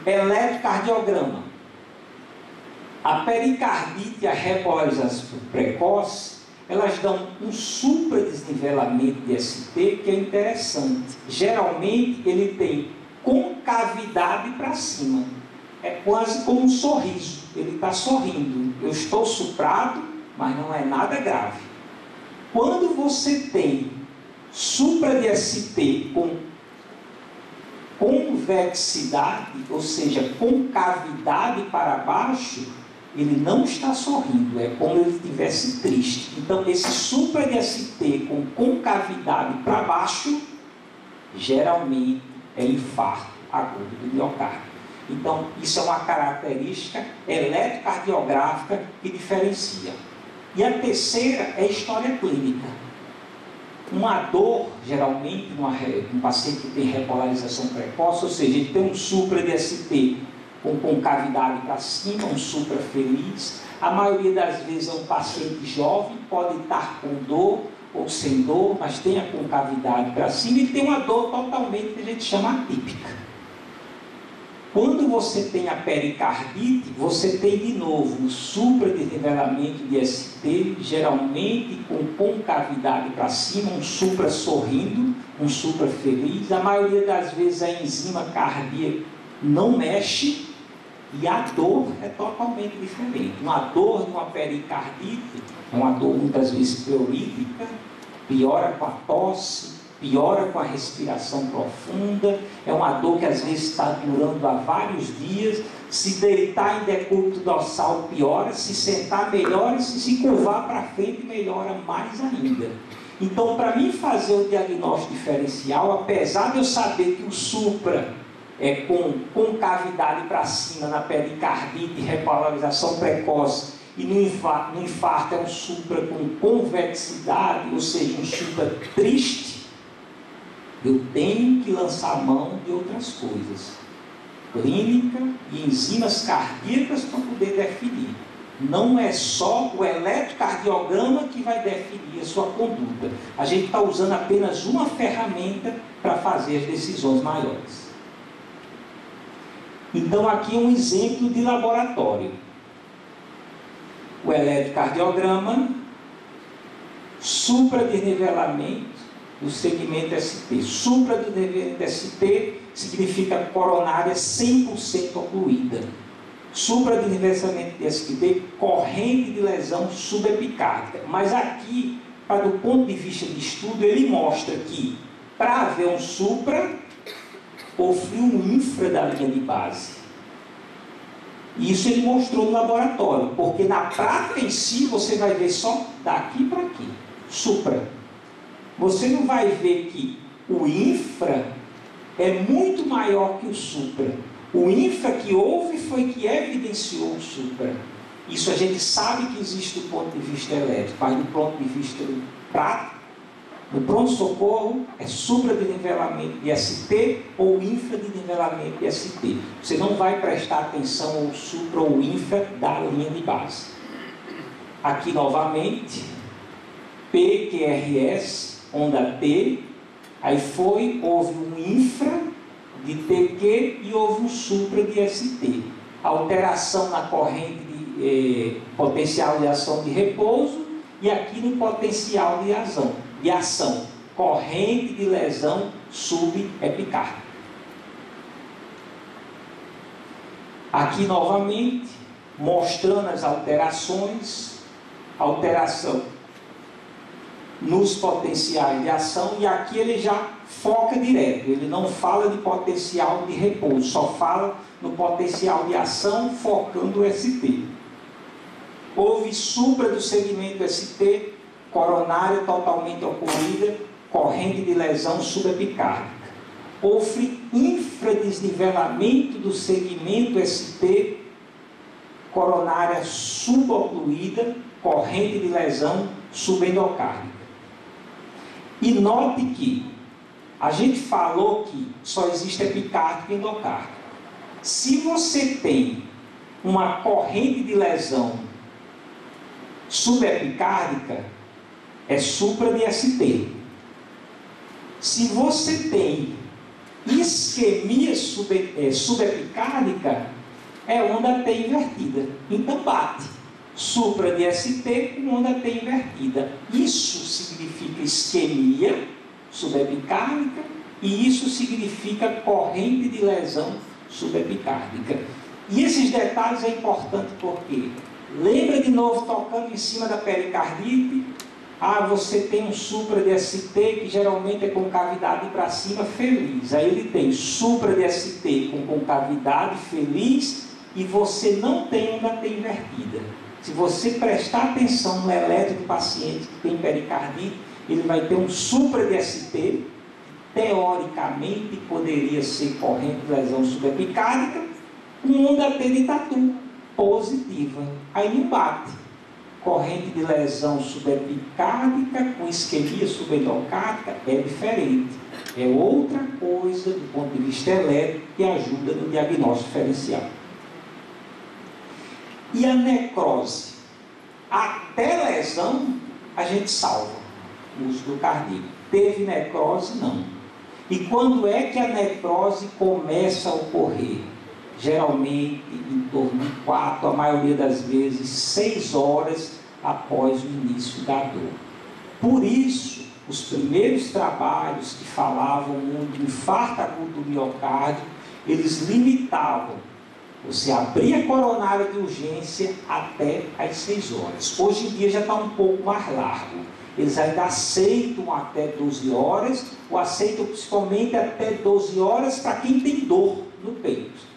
Eletrocardiograma. A pericardite e a repolarização precoce, elas dão um supradesnivelamento de SP que é interessante. Geralmente ele tem concavidade para cima. É quase como um sorriso. Ele está sorrindo. Eu estou suprado, mas não é nada grave. Quando você tem supra de SP com convexidade, ou seja, concavidade para baixo, ele não está sorrindo, é como ele estivesse triste. Então, esse supra de SP com concavidade para baixo, geralmente é infarto agudo do miocárdio. Então, isso é uma característica eletrocardiográfica que diferencia. E a terceira é história clínica. Uma dor, geralmente, um paciente que tem repolarização precoce, ou seja, ele tem um supra de SP com concavidade para cima, um supra feliz. A maioria das vezes é um paciente jovem, pode estar com dor ou sem dor, mas tem a concavidade para cima e tem uma dor totalmente que a gente chama atípica. Quando você tem a pericardite, você tem de novo o supradesnivelamento de SP, geralmente com concavidade para cima, um supra sorrindo, um supra feliz. A maioria das vezes a enzima cardíaca não mexe e a dor é totalmente diferente. Uma dor de uma pericardite é uma dor muitas vezes pleurítica, piora com a tosse, piora com a respiração profunda é uma dor que às vezes está durando há vários dias. Se deitar em decúbito dorsal piora, se sentar melhora, se curvar para frente melhora mais ainda. Então, para mim fazer o diagnóstico diferencial, apesar de eu saber que o supra é com concavidade para cima na pericardite, repolarização precoce, e no infarto é um supra com convexidade, ou seja, um supra triste, eu tenho que lançar mão de outras coisas, clínica e enzimas cardíacas para poder definir. Não é só o eletrocardiograma que vai definir a sua conduta. A gente está usando apenas uma ferramenta para fazer as decisões maiores. Então aqui um exemplo de laboratório. O eletrocardiograma, supradesnivelamento do segmento ST. Supradesnivelamento ST significa coronária 100% ocluída. Supradesnivelamento de ST, corrente de lesão subepicárdica. Mas aqui, do ponto de vista de estudo, ele mostra que para haver um supra, houve um infra da linha de base. Isso ele mostrou no laboratório, porque na prática em si você vai ver só daqui para aqui, supra. Você não vai ver que o infra é muito maior que o supra. O infra que houve foi que evidenciou o supra. Isso a gente sabe que existe do ponto de vista elétrico, mas do ponto de vista prático, no pronto-socorro é supra de nivelamento de ST ou infra de nivelamento de ST. Você não vai prestar atenção ao supra ou infra da linha de base. Aqui novamente, PQRS, onda T, aí houve um infra de TQ e houve um supra de ST. Alteração na corrente de potencial de ação de repouso e aqui no potencial de ação, corrente de lesão subepicárdica. Aqui novamente, mostrando as alterações, alteração nos potenciais de ação, e aqui ele já foca direto, ele não fala de potencial de repouso, só fala no potencial de ação, focando o ST. Houve supra do segmento ST, coronária totalmente ocluída, corrente de lesão subepicárdica. Houve infradesnivelamento do segmento ST, coronária subocluída, corrente de lesão subendocárdica. E note que a gente falou que só existe epicárdico e endocárdico. Se você tem uma corrente de lesão subepicárdica, é supra de ST. Se você tem isquemia subepicárdica, é onda T invertida. Então bate. Supra de ST com onda T invertida. Isso significa isquemia subepicárdica e isso significa corrente de lesão subepicárdica. E esses detalhes é importante porque lembra de novo tocando em cima da pericardite. Você tem um supra de ST que geralmente é concavidade para cima feliz. Aí ele tem supra de ST com concavidade feliz e você não tem onda T invertida. Se você prestar atenção no eletro do paciente que tem pericardite, ele vai ter um supra de ST, teoricamente poderia ser corrente de lesão subepicárdica, com onda T de tatu positiva. Aí não bate. Corrente de lesão subepicárdica com isquemia subendocárdica é diferente. É outra coisa do ponto de vista elétrico que ajuda no diagnóstico diferencial. E a necrose? Até lesão a gente salva o músculo cardíaco. Teve necrose? Não. E quando é que a necrose começa a ocorrer? Geralmente em torno de 4, a maioria das vezes 6 horas após o início da dor. Por isso, os primeiros trabalhos que falavam muito de infarto agudo do miocárdio, eles limitavam você abrir a coronária de urgência até as 6 horas. Hoje em dia já está um pouco mais largo. eles ainda aceitam até 12 horas, ou aceitam principalmente até 12 horas para quem tem dor no peito.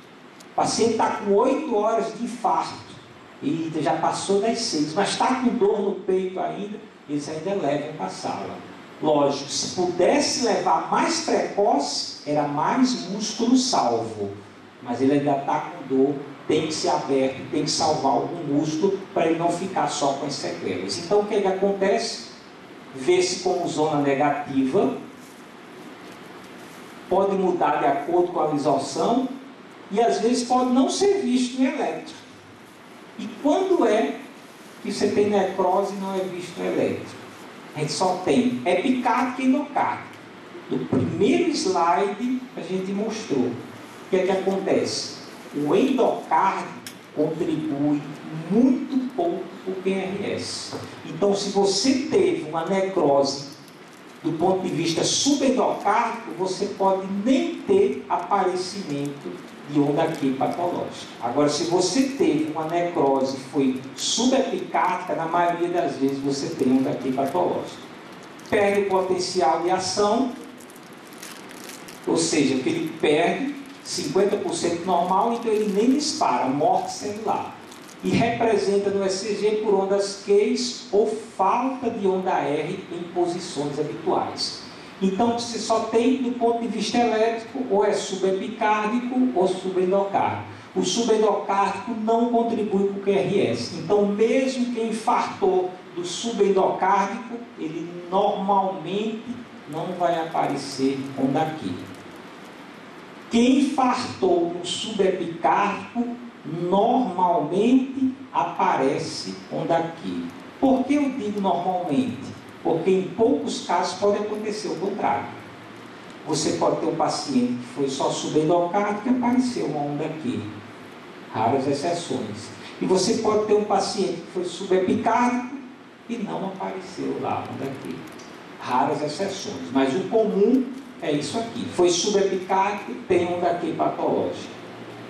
O paciente está com 8 horas de infarto, e já passou das 6, mas está com dor no peito ainda, eles ainda levam para a sala. Lógico, se pudesse levar mais precoce, era mais músculo salvo, mas ele ainda está com dor, tem que ser aberto, tem que salvar algum músculo para ele não ficar só com as sequelas. Então o que acontece? Vê-se como zona negativa, pode mudar de acordo com a visualização e às vezes pode não ser visto no eletro. E quando é que você tem necrose e não é visto no eletro? A gente só tem epicárdico e endocárdico. No primeiro slide a gente mostrou. O que é que acontece? O endocárdio contribui muito pouco para o QRS. Então, se você teve uma necrose do ponto de vista subendocárdico, você pode nem ter aparecimento de onda Q patológica. Agora, se você teve uma necrose que foi subepicárdica, na maioria das vezes você tem onda Q patológica. Perde o potencial de ação, ou seja, que ele perde 50% normal, então ele nem dispara, morte celular. E representa no ECG por ondas Q ou falta de onda R em posições habituais. Então, você só tem, do ponto de vista elétrico, ou é subepicárdico ou subendocárdico. O subendocárdico não contribui para o QRS. Então, mesmo quem infartou do subendocárdico, ele normalmente não vai aparecer onda Q. Quem infartou no subepicárdico, normalmente aparece onda Q. Por que eu digo normalmente? Porque em poucos casos pode acontecer o contrário. Você pode ter um paciente que foi só subendocárdico e apareceu uma onda Q. Raras exceções. E você pode ter um paciente que foi subepicárdico e não apareceu lá onda Q. Raras exceções. Mas o comum é isso aqui. Foi subepicárdico, tem onda Q patológica.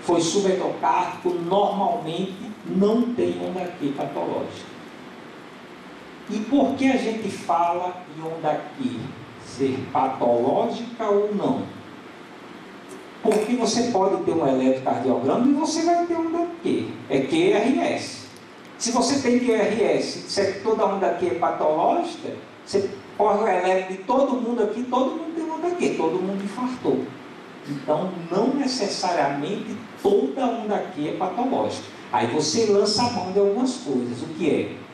Foi subendocárdico, normalmente não tem onda Q patológica. E por que a gente fala de onda Q ser patológica ou não? Porque você pode ter um eletrocardiograma e você vai ter onda Q. É QRS. Se você tem QRS e disser que toda onda Q é patológica, você corre o eletro de todo mundo aqui, todo mundo tem onda Q, todo mundo infartou. Então, não necessariamente toda onda Q é patológica. Aí você lança a mão de algumas coisas. O que é?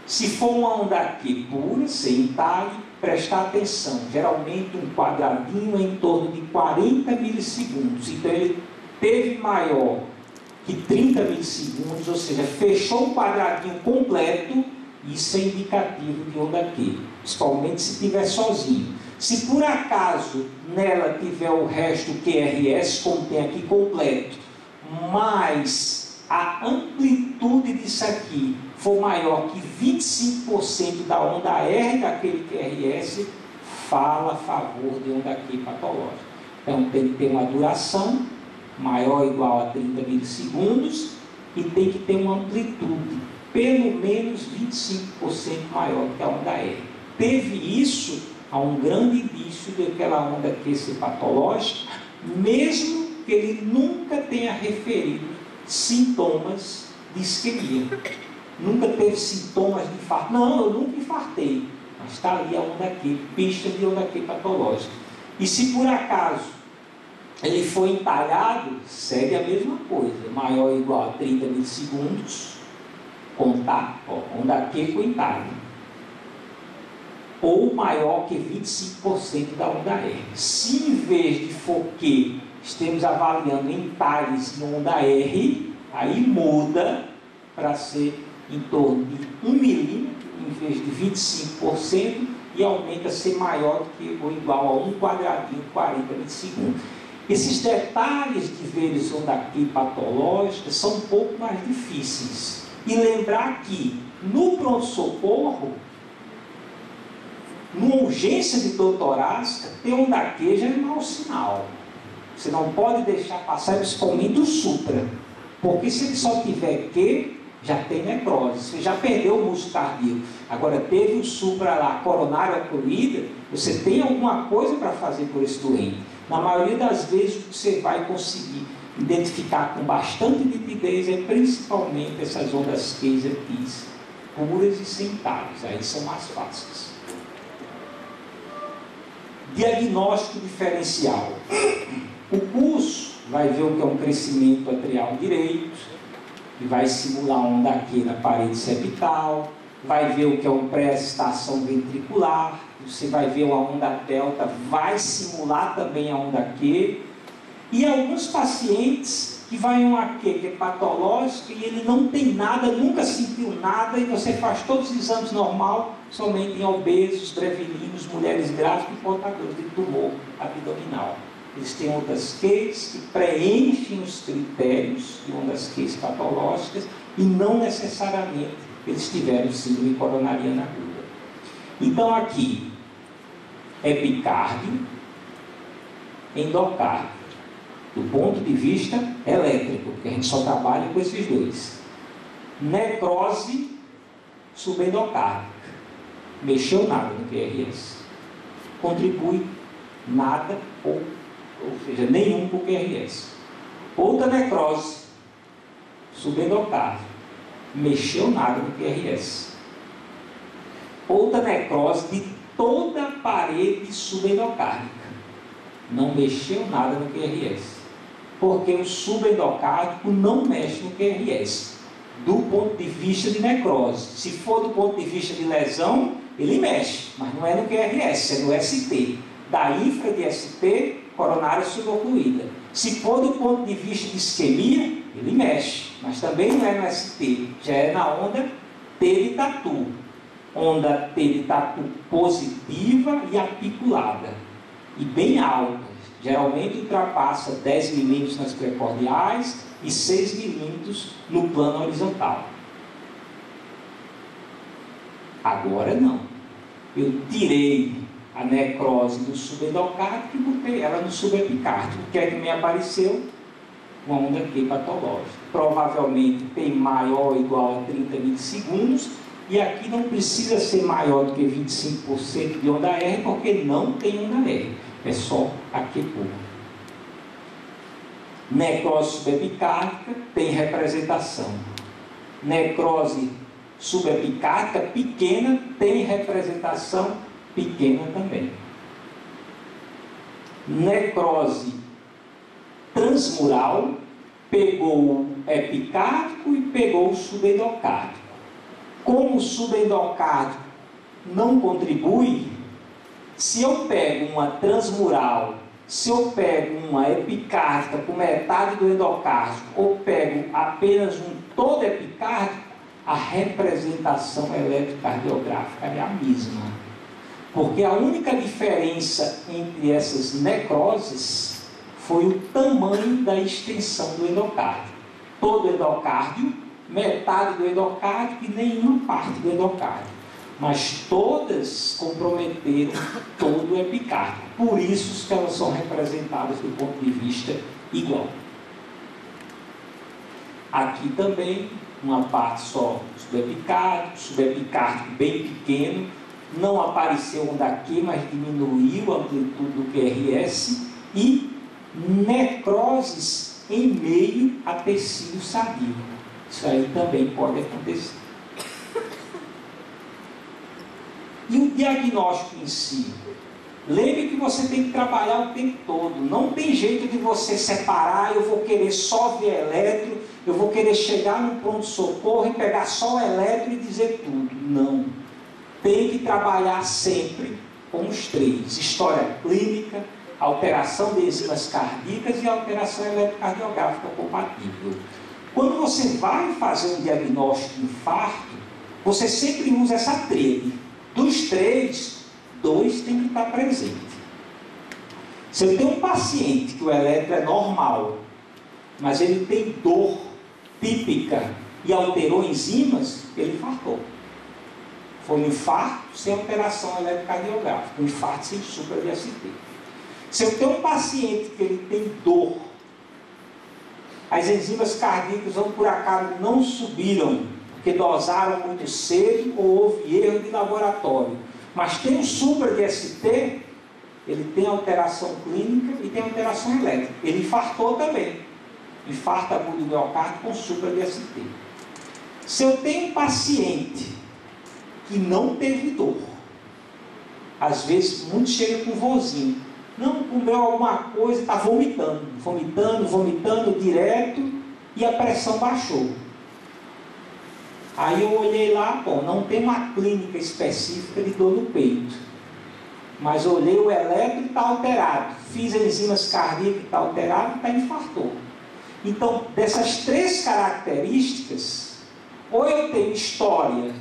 Se for uma onda Q pura, sem entalhe, prestar atenção. Geralmente um quadradinho em torno de 40 milissegundos. Então ele teve maior que 30 milissegundos, ou seja, fechou o quadradinho completo, isso é indicativo de onda Q. Principalmente se estiver sozinho. Se por acaso nela tiver o resto QRS, como tem aqui completo, mas a amplitude disso aqui for maior que 25% da onda R daquele QRS, fala a favor de onda Q patológica. Então tem que ter uma duração maior ou igual a 30 milissegundos e tem que ter uma amplitude pelo menos 25% maior que a onda R. Teve isso, há um grande indício de aquela onda Q ser patológica, mesmo que ele nunca tenha referido sintomas de isquemia. Nunca teve sintomas de infarto. Não, eu nunca infartei. Mas está ali a onda Q, pista de onda Q patológica. E se por acaso ele foi entalhado, segue a mesma coisa. Maior ou igual a 30 milissegundos, contar, onda Q com entalhe. Ou maior que 25% da onda R. Se em vez de for Q, estamos avaliando entalhes em onda R, aí muda para ser em torno de 1 milímetro, em vez de 25%, e aumenta a ser maior do que ou igual a 1 quadradinho 40 milissegundos. Esses detalhes de ver onda Q patológica são um pouco mais difíceis. E lembrar que no pronto-socorro, numa urgência de dor torácica, ter onda Q já é mau sinal. Você não pode deixar passar, principalmente o supra. Porque se ele só tiver Q, já tem necrose, você já perdeu o músculo cardíaco. Agora teve o supra lá, coronário ocluída, você tem alguma coisa para fazer por esse doente. Na maioria das vezes, o que você vai conseguir identificar com bastante nitidez é principalmente essas ondas Q aqui, puras e sentáveis, aí são mais fáceis. Diagnóstico diferencial. O curso vai ver o que é um crescimento atrial direito, e vai simular a onda Q na parede septal, vai ver o que é uma pré-excitação ventricular, você vai ver uma onda delta, vai simular também a onda Q, e alguns pacientes que vai um AQ que é patológico e ele não tem nada, nunca sentiu nada, e você faz todos os exames normal, somente em obesos, brevilinos, mulheres grávidas e portadores de tumor abdominal. Eles têm ondas Qs que preenchem os critérios de ondas Qs patológicas e não necessariamente eles tiveram síndrome coronariana aguda. Então aqui, epicárdio, endocárdio, do ponto de vista elétrico, porque a gente só trabalha com esses dois. Necrose subendocárdica, mexeu nada no QRS, contribui nada ou seja, nenhum para o QRS. Outra necrose subendocárdica, mexeu nada no QRS. Outra necrose de toda a parede subendocárdica, não mexeu nada no QRS, porque o subendocárdico não mexe no QRS do ponto de vista de necrose. Se for do ponto de vista de lesão, ele mexe, mas não é no QRS, é no ST, da infra de ST coronária subocluída. Se for do ponto de vista de isquemia, ele mexe, mas também não é no ST, já é na onda T de tatu. Onda T de tatu positiva e apiculada, e bem alta, geralmente ultrapassa 10 milímetros nas precordiais e 6 milímetros no plano horizontal. Agora não, eu tirei a necrose do subendocárdico e botei ela no subepicárdico. O que é que me apareceu? Uma onda Q patológica. Provavelmente P maior ou igual a 30 milissegundos, e aqui não precisa ser maior do que 25% de onda R, porque não tem onda R, é só a Q pura. Necrose subepicárdica tem representação. Necrose subepicárdica pequena tem representação pequena também. Necrose transmural pegou o epicárdico e pegou o subendocárdico. Como o subendocárdico não contribui, se eu pego uma transmural, se eu pego uma epicárdica com metade do endocárdico, ou pego apenas um todo epicárdico, a representação eletrocardiográfica é a mesma. Porque a única diferença entre essas necroses foi o tamanho da extensão do endocárdio. Todo endocárdio, metade do endocárdio e nenhuma parte do endocárdio. Mas todas comprometeram todo o epicárdio. Por isso que elas são representadas do ponto de vista igual. Aqui também, uma parte só subepicárdico bem pequeno, não apareceu onda Q, mas diminuiu a amplitude do QRS, e necroses em meio a tecido sadio. Isso aí também pode acontecer. E o diagnóstico em si? Lembre que você tem que trabalhar o tempo todo. Não tem jeito de você separar, eu vou querer só ver eletro, eu vou querer chegar no pronto-socorro e pegar só o eletro e dizer tudo. Não. Tem que trabalhar sempre com os três: história clínica, alteração de enzimas cardíacas e alteração eletrocardiográfica compatível. Quando você vai fazer um diagnóstico de infarto, você sempre usa essa tríade. Dos três, 2 tem que estar presente. Se eu tenho um paciente que o eletro é normal, mas ele tem dor típica e alterou enzimas, ele infartou. Foi um infarto sem alteração eletrocardiográfica, um infarto sem supra de ST. Se eu tenho um paciente que ele tem dor As enzimas cardíacas ou por acaso não subiram, porque dosaram muito cedo ou houve erro de laboratório. Mas tem um supra de ST, ele tem alteração clínica e tem alteração elétrica. Ele infartou também. Infarto agudo do miocárdio com supra de ST. Se eu tenho um paciente que não teve dor, às vezes muitos chegam com vozinho, não comeu alguma coisa, está vomitando direto e a pressão baixou. Aí eu olhei lá, bom, não tem uma clínica específica de dor no peito, mas olhei o eletro e está alterado, fiz enzimas cardíacas e está alterado, está infartou. Então, dessas três características, ou eu tenho história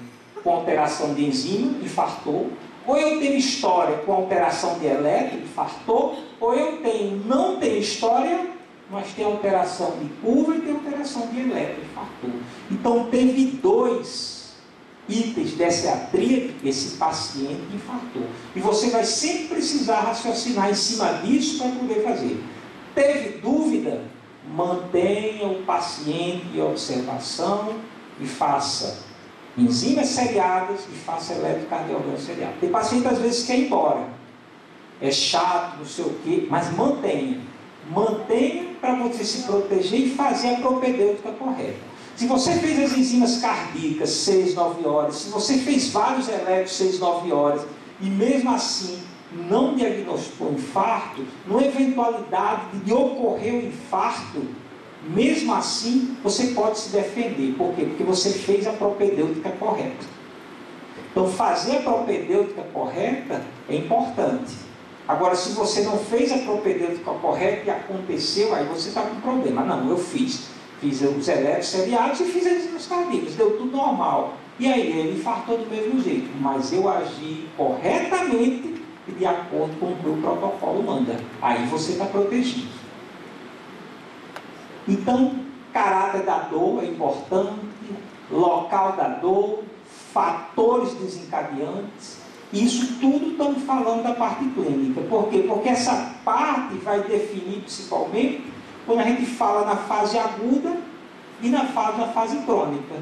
com alteração de enzima, infartou, ou eu tenho história com alteração de eletro, infartou, ou eu não tenho história, mas tem alteração de curva e tem alteração de eletro, infartou. Então, teve 2 itens dessa tríade, esse paciente infartou. E você vai sempre precisar raciocinar em cima disso para poder fazer. Teve dúvida? Mantenha o paciente em observação e faça enzimas seriadas e faça eletrocardiograma seriado. Tem paciente às vezes que quer ir embora. É chato, não sei o quê, mas mantenha. Mantenha para você se proteger e fazer a propedêutica correta. Se você fez as enzimas cardíacas 6, 9 horas, se você fez vários eletros 6, 9 horas, e mesmo assim não diagnosticou infarto, numa eventualidade de ocorrer o infarto, mesmo assim você pode se defender. Por quê? Porque você fez a propedêutica correta. Então fazer a propedêutica correta é importante. Agora, se você não fez a propedêutica correta e aconteceu, aí você está com problema. Não, eu fiz os eletros seriados e fiz as enzimas cardíacas, deu tudo normal. E aí ele infartou do mesmo jeito, mas eu agi corretamente e de acordo com o que o protocolo manda. Aí você está protegido. Então, caráter da dor é importante, local da dor, fatores desencadeantes, isso tudo estamos falando da parte clínica. Por quê? Porque essa parte vai definir principalmente quando a gente fala na fase aguda e na fase crônica.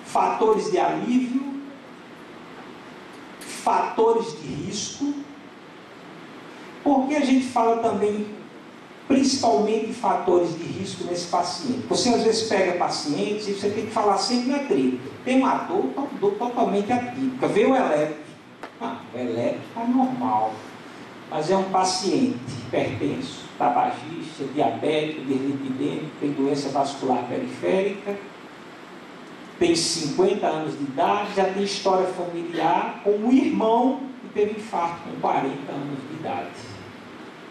Fatores de alívio, fatores de risco. Por que a gente fala também principalmente fatores de risco nesse paciente? Você às vezes pega pacientes e você tem que falar sempre na tríade. Tem uma dor totalmente atípica. Vê o eletro. O eletro está normal. Mas é um paciente hipertenso, tabagista, diabético, dislipidêmico, tem doença vascular periférica, tem 50 anos de idade, já tem história familiar, com um irmão que teve infarto com 40 anos de idade.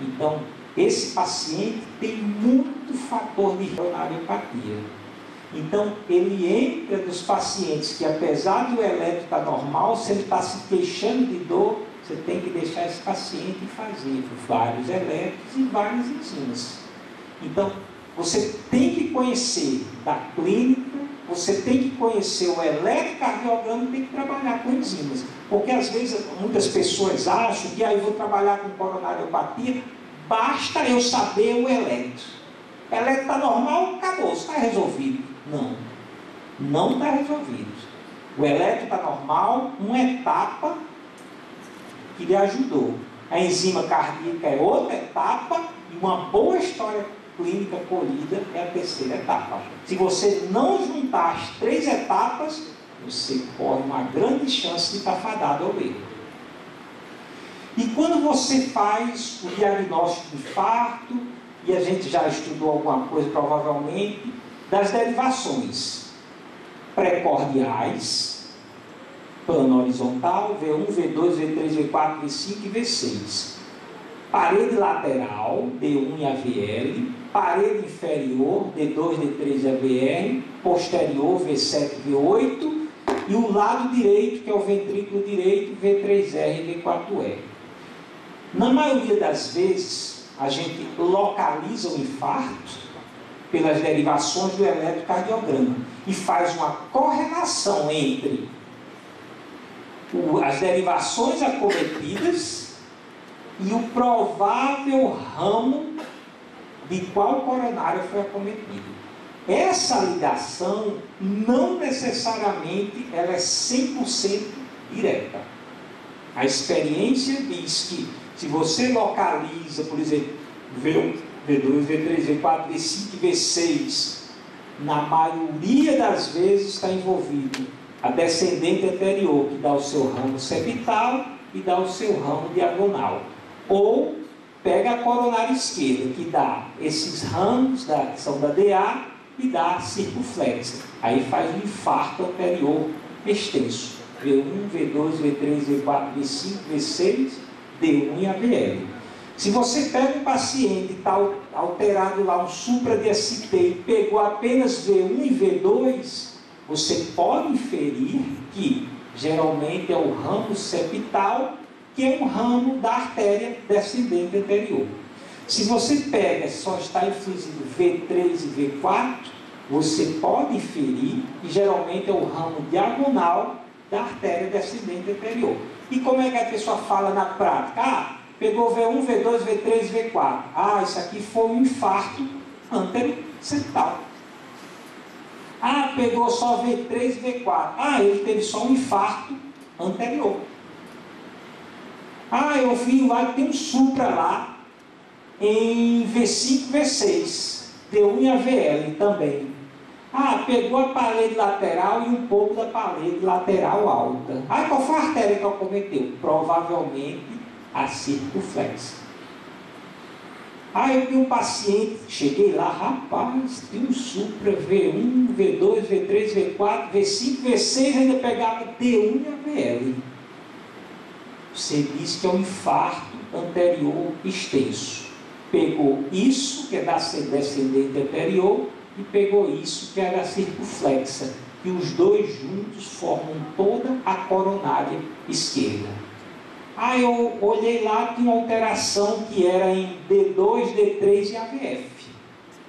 Então, esse paciente tem muito fator de coronariopatia. Então, ele entra nos pacientes que, apesar do eletro estar normal, se ele está se queixando de dor, você tem que deixar esse paciente fazer vários eletros e várias enzimas. Então, você tem que conhecer da clínica, você tem que conhecer o eletrocardiograma e tem que trabalhar com enzimas. Porque, às vezes, muitas pessoas acham que aí vou trabalhar com coronariopatia, basta eu saber o eletro. O eletro está normal, acabou, está resolvido. Não, não está resolvido. O eletro está normal, uma etapa que lhe ajudou. A enzima cardíaca é outra etapa e uma boa história clínica colhida é a terceira etapa. Se você não juntar as 3 etapas, você corre uma grande chance de estar fadado ao erro. E quando você faz o diagnóstico de infarto, e a gente já estudou alguma coisa provavelmente, das derivações precordiais, plano horizontal, V1, V2, V3, V4, V5 e V6. Parede lateral, D1 e AVL, parede inferior, D2, D3 e AVR, posterior, V7 e V8, e o lado direito, que é o ventrículo direito, V3R e V4R. Na maioria das vezes, a gente localiza o infarto pelas derivações do eletrocardiograma e faz uma correlação entre as derivações acometidas e o provável ramo de qual coronária foi acometido. Essa ligação não necessariamente ela é 100% direta. A experiência diz que se você localiza, por exemplo, V1, V2, V3, V4, V5 e V6, na maioria das vezes está envolvido a descendente anterior, que dá o seu ramo septal e dá o seu ramo diagonal. Ou pega a coronária esquerda, que dá esses ramos que são da DA e dá a circunflexa. Aí faz um infarto anterior extenso. V1, V2, V3, V4, V5, V6, D1 e AVL. Se você pega um paciente e está alterado lá um supra de ST e pegou apenas V1 e V2, você pode inferir que geralmente é o ramo septal, que é um ramo da artéria descendente anterior. Se você pega, só está influindo V3 e V4, você pode inferir que geralmente é o ramo diagonal da artéria descendente anterior. E como é que a pessoa fala na prática? Ah, pegou V1, V2, V3, V4. Ah, isso aqui foi um infarto anteroseptal. Ah, pegou só V3, V4. Ah, ele teve só um infarto anterior. Ah, eu vi lá que tem um supra lá em V5, V6. D1 e AVL também. Ah, pegou a parede lateral e um pouco da parede lateral alta. Ah, qual foi a artéria que acometeu? Provavelmente a circunflexa. Ah, eu vi um paciente, cheguei lá, rapaz, tem um supra V1, V2, V3, V4, V5, V6, ainda pegava D1 e AVL. Você disse que é um infarto anterior extenso. Pegou isso, que é da descendente anterior, e pegou isso, que é da circunflexa. E os dois juntos formam toda a coronária esquerda. Ah, eu olhei lá, tinha uma alteração que era em D2, D3 e AVF.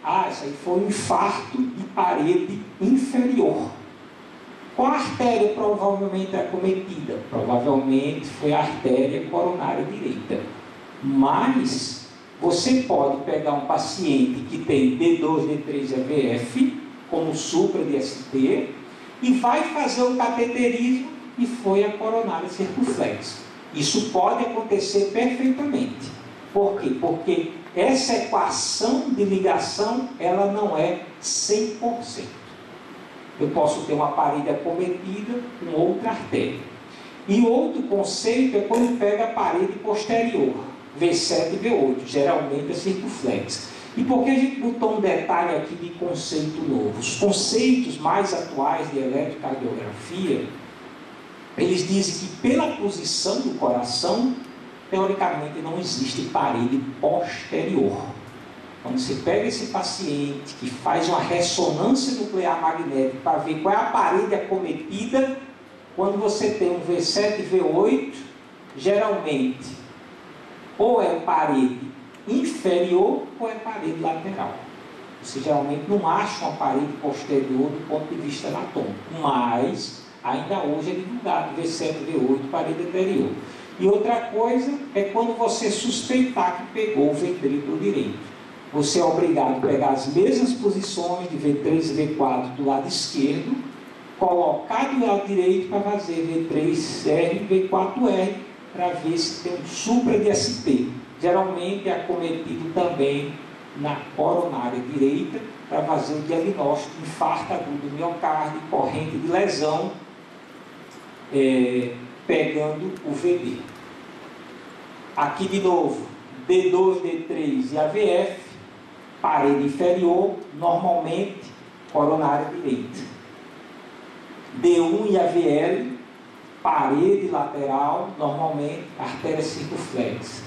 Ah, isso aí foi um infarto de parede inferior. Qual artéria provavelmente é acometida? Provavelmente foi a artéria coronária direita. Mas você pode pegar um paciente que tem D2, D3 e AVF, como supra de ST, e vai fazer o cateterismo e foi a coronária circunflexa. Isso pode acontecer perfeitamente. Por quê? Porque essa equação de ligação, ela não é 100%. Eu posso ter uma parede acometida com outra artéria. E outro conceito é quando pega a parede posterior, V7 e V8, geralmente é circunflexa. E por que a gente botou um detalhe aqui de conceito novo? Os conceitos mais atuais de eletrocardiografia, eles dizem que pela posição do coração, teoricamente não existe parede posterior. Quando você pega esse paciente que faz uma ressonância nuclear magnética para ver qual é a parede acometida, quando você tem um V7 e V8, geralmente ou é parede inferior ou é parede lateral. Você geralmente não acha uma parede posterior do ponto de vista anatômico, mas ainda hoje é divulgado V7 e V8, parede anterior. E outra coisa é quando você suspeitar que pegou o ventrículo direito. Você é obrigado a pegar as mesmas posições de V3 e V4 do lado esquerdo, colocar do lado direito para fazer V3R e V4R, para ver se tem um supra de ST. Geralmente é acometido também na coronária direita, para fazer o diagnóstico de infarto agudo do miocárdio, corrente de lesão, pegando o VD. Aqui de novo, D2, D3 e AVF, parede inferior, normalmente coronária direita. D1 e AVL, parede lateral, normalmente artéria circunflexa.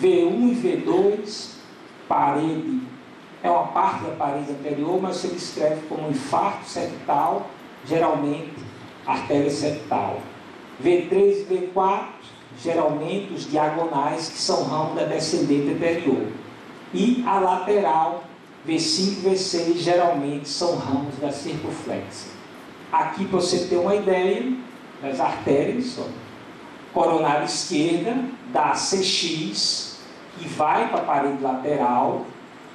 V1 e V2, parede, é uma parte da parede anterior, mas se descreve como infarto septal, geralmente artéria septal. V3 e V4, geralmente os diagonais, que são ramo da descendente anterior. E a lateral, V5 e V6, geralmente são ramos da circunflexa. Aqui para você ter uma ideia das artérias, ó. Coronária esquerda, da CX, que vai para a parede lateral,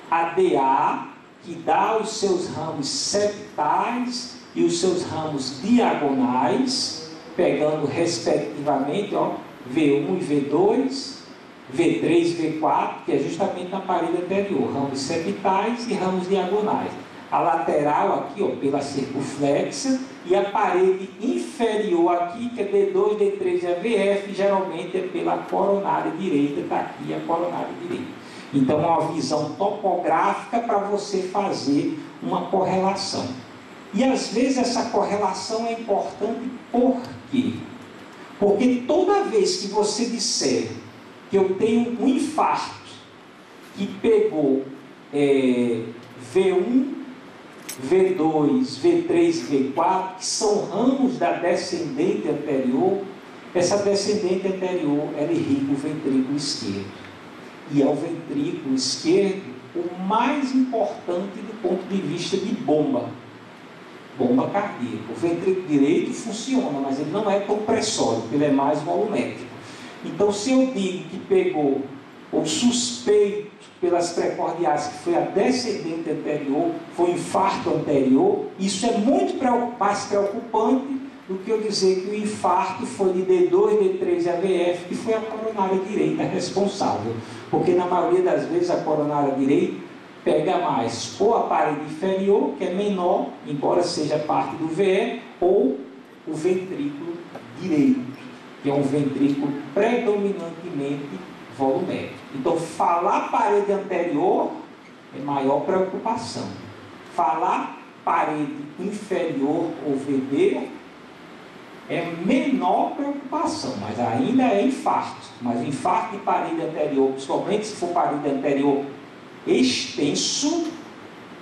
a DA, que dá os seus ramos septais e os seus ramos diagonais, pegando respectivamente, ó, V1 e V2, V3 e V4, que é justamente na parede anterior, ramos septais e ramos diagonais. A lateral aqui, ó, pela circunflexa, e a parede inferior aqui, que é D2, D3 e AVF, geralmente é pela coronária direita, está aqui a coronária direita. Então, é uma visão topográfica para você fazer uma correlação. E às vezes essa correlação é importante por quê? Porque toda vez que você disser que eu tenho um infarto que pegou V1, V2, V3, V4, que são ramos da descendente anterior, essa descendente anterior ela irriga o ventrículo esquerdo. E é o ventrículo esquerdo o mais importante do ponto de vista de bomba cardíaca. O ventrículo direito funciona, mas ele não é compressório, ele é mais volumétrico. Então, se eu digo que pegou, ou suspeito pelas precordiais, que foi a descendente anterior, foi infarto anterior, isso é muito mais preocupante do que eu dizer que o infarto foi de D2, D3 e AVF, que foi a coronária direita responsável. Porque na maioria das vezes a coronária direita pega mais ou a parede inferior, que é menor, embora seja parte do VE, ou o ventrículo direito, que é um ventrículo predominantemente volumétrico. Então, falar parede anterior é maior preocupação. Falar parede inferior ou VD é menor preocupação, mas ainda é infarto. Mas infarto de parede anterior, principalmente se for parede anterior extenso,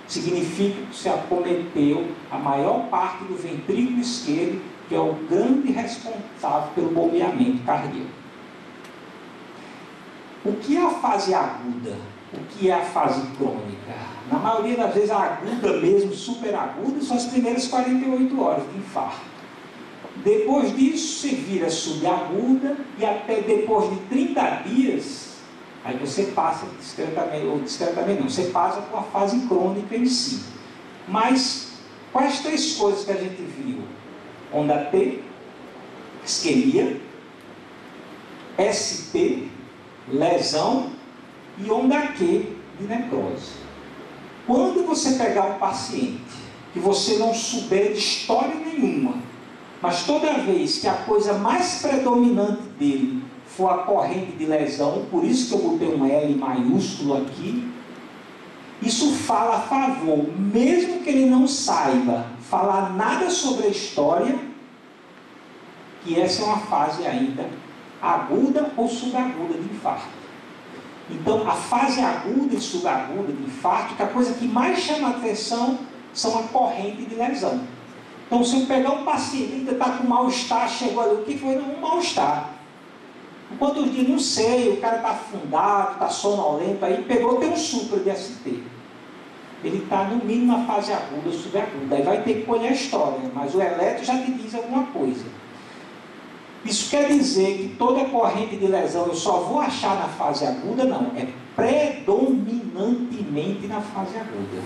significa que você acometeu a maior parte do ventrículo esquerdo, que é o grande responsável pelo bombeamento cardíaco. O que é a fase aguda? O que é a fase crônica? Na maioria das vezes a aguda mesmo, superaguda, são as primeiras 48 horas de infarto. Depois disso, você vira subaguda e até depois de 30 dias, aí você passa discretamente, ou discretamente não, você passa por uma fase crônica em si. Mas, quais três coisas que a gente viu? Onda T, isquemia, ST, lesão, e onda Q, de necrose. Quando você pegar um paciente que você não souber de história nenhuma, mas toda vez que a coisa mais predominante dele for a corrente de lesão, por isso que eu botei um L maiúsculo aqui, isso fala a favor, mesmo que ele não saiba falar nada sobre a história, que essa é uma fase ainda aguda ou subaguda de infarto. Então, a fase aguda e subaguda de infarto, que a coisa que mais chama a atenção são a corrente de lesão. Então, se eu pegar um paciente que está com mal-estar, chegou ali, o que foi? Não, um mal-estar. Quantos dias? Não sei, o cara está afundado, está sonolento, aí pegou, tem um supra de ST. Ele está no mínimo na fase aguda ou subaguda. Aí vai ter que colher a história, mas o eletro já te diz alguma coisa. Isso quer dizer que toda corrente de lesão eu só vou achar na fase aguda? Não, é predominantemente na fase aguda.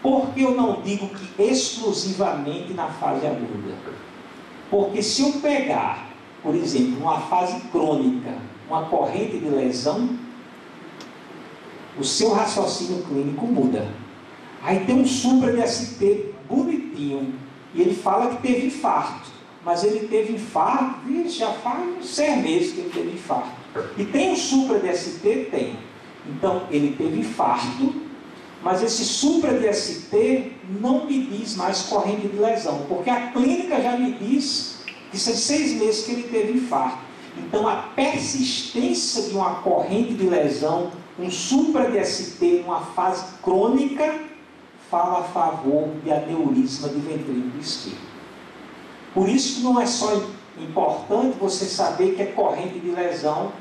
Por que eu não digo que exclusivamente na fase aguda? Porque se eu pegar, por exemplo, numa fase crônica, uma corrente de lesão, o seu raciocínio clínico muda. Aí tem um supra de ST bonitinho, e ele fala que teve infarto. Mas ele teve infarto, já faz 6 meses que ele teve infarto. E tem um supra de ST? Tem. Então, ele teve infarto, mas esse supra de ST não me diz mais corrente de lesão, porque a clínica já me diz que são 6 meses que ele teve infarto. Então, a persistência de uma corrente de lesão, um supra de ST numa fase crônica, fala a favor de aneurisma de ventrículo esquerdo. Por isso que não é só importante você saber que é corrente de lesão,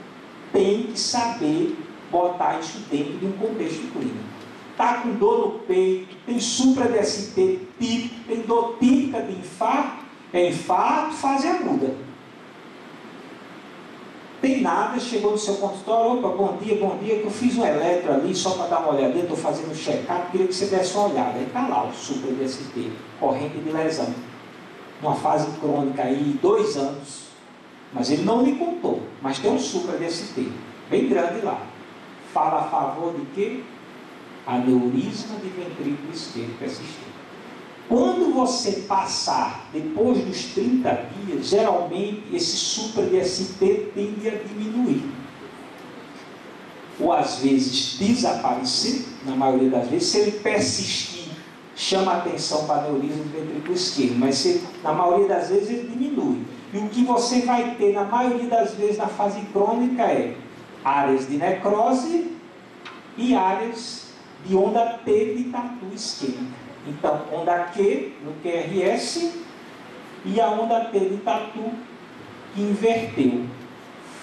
tem que saber botar isso dentro de um contexto clínico. Está com dor no peito, tem supra de ST típico, tem dor típica de infarto, é infarto, fase aguda. Tem nada, chegou no seu consultório, opa, bom dia, que eu fiz um eletro ali só para dar uma olhadinha, estou fazendo um check-up, queria que você desse uma olhada. Aí está lá o supra-DST, corrente de lesão. Uma fase crônica aí, 2 anos. Mas ele não me contou, mas tem um supra-DST, bem grande lá. Fala a favor de quê? Aneurisma de ventrículo esquerdo persistente. Quando você passar depois dos 30 dias, geralmente esse supra-DST tende a diminuir. Ou às vezes desaparecer, na maioria das vezes, se ele persistir, chama a atenção para aneurisma de ventrículo esquerdo, mas na maioria das vezes ele diminui. E o que você vai ter na maioria das vezes na fase crônica é áreas de necrose e áreas de onda T de tatu isquêmica. Então, onda Q no QRS e a onda T de tatu que inverteu,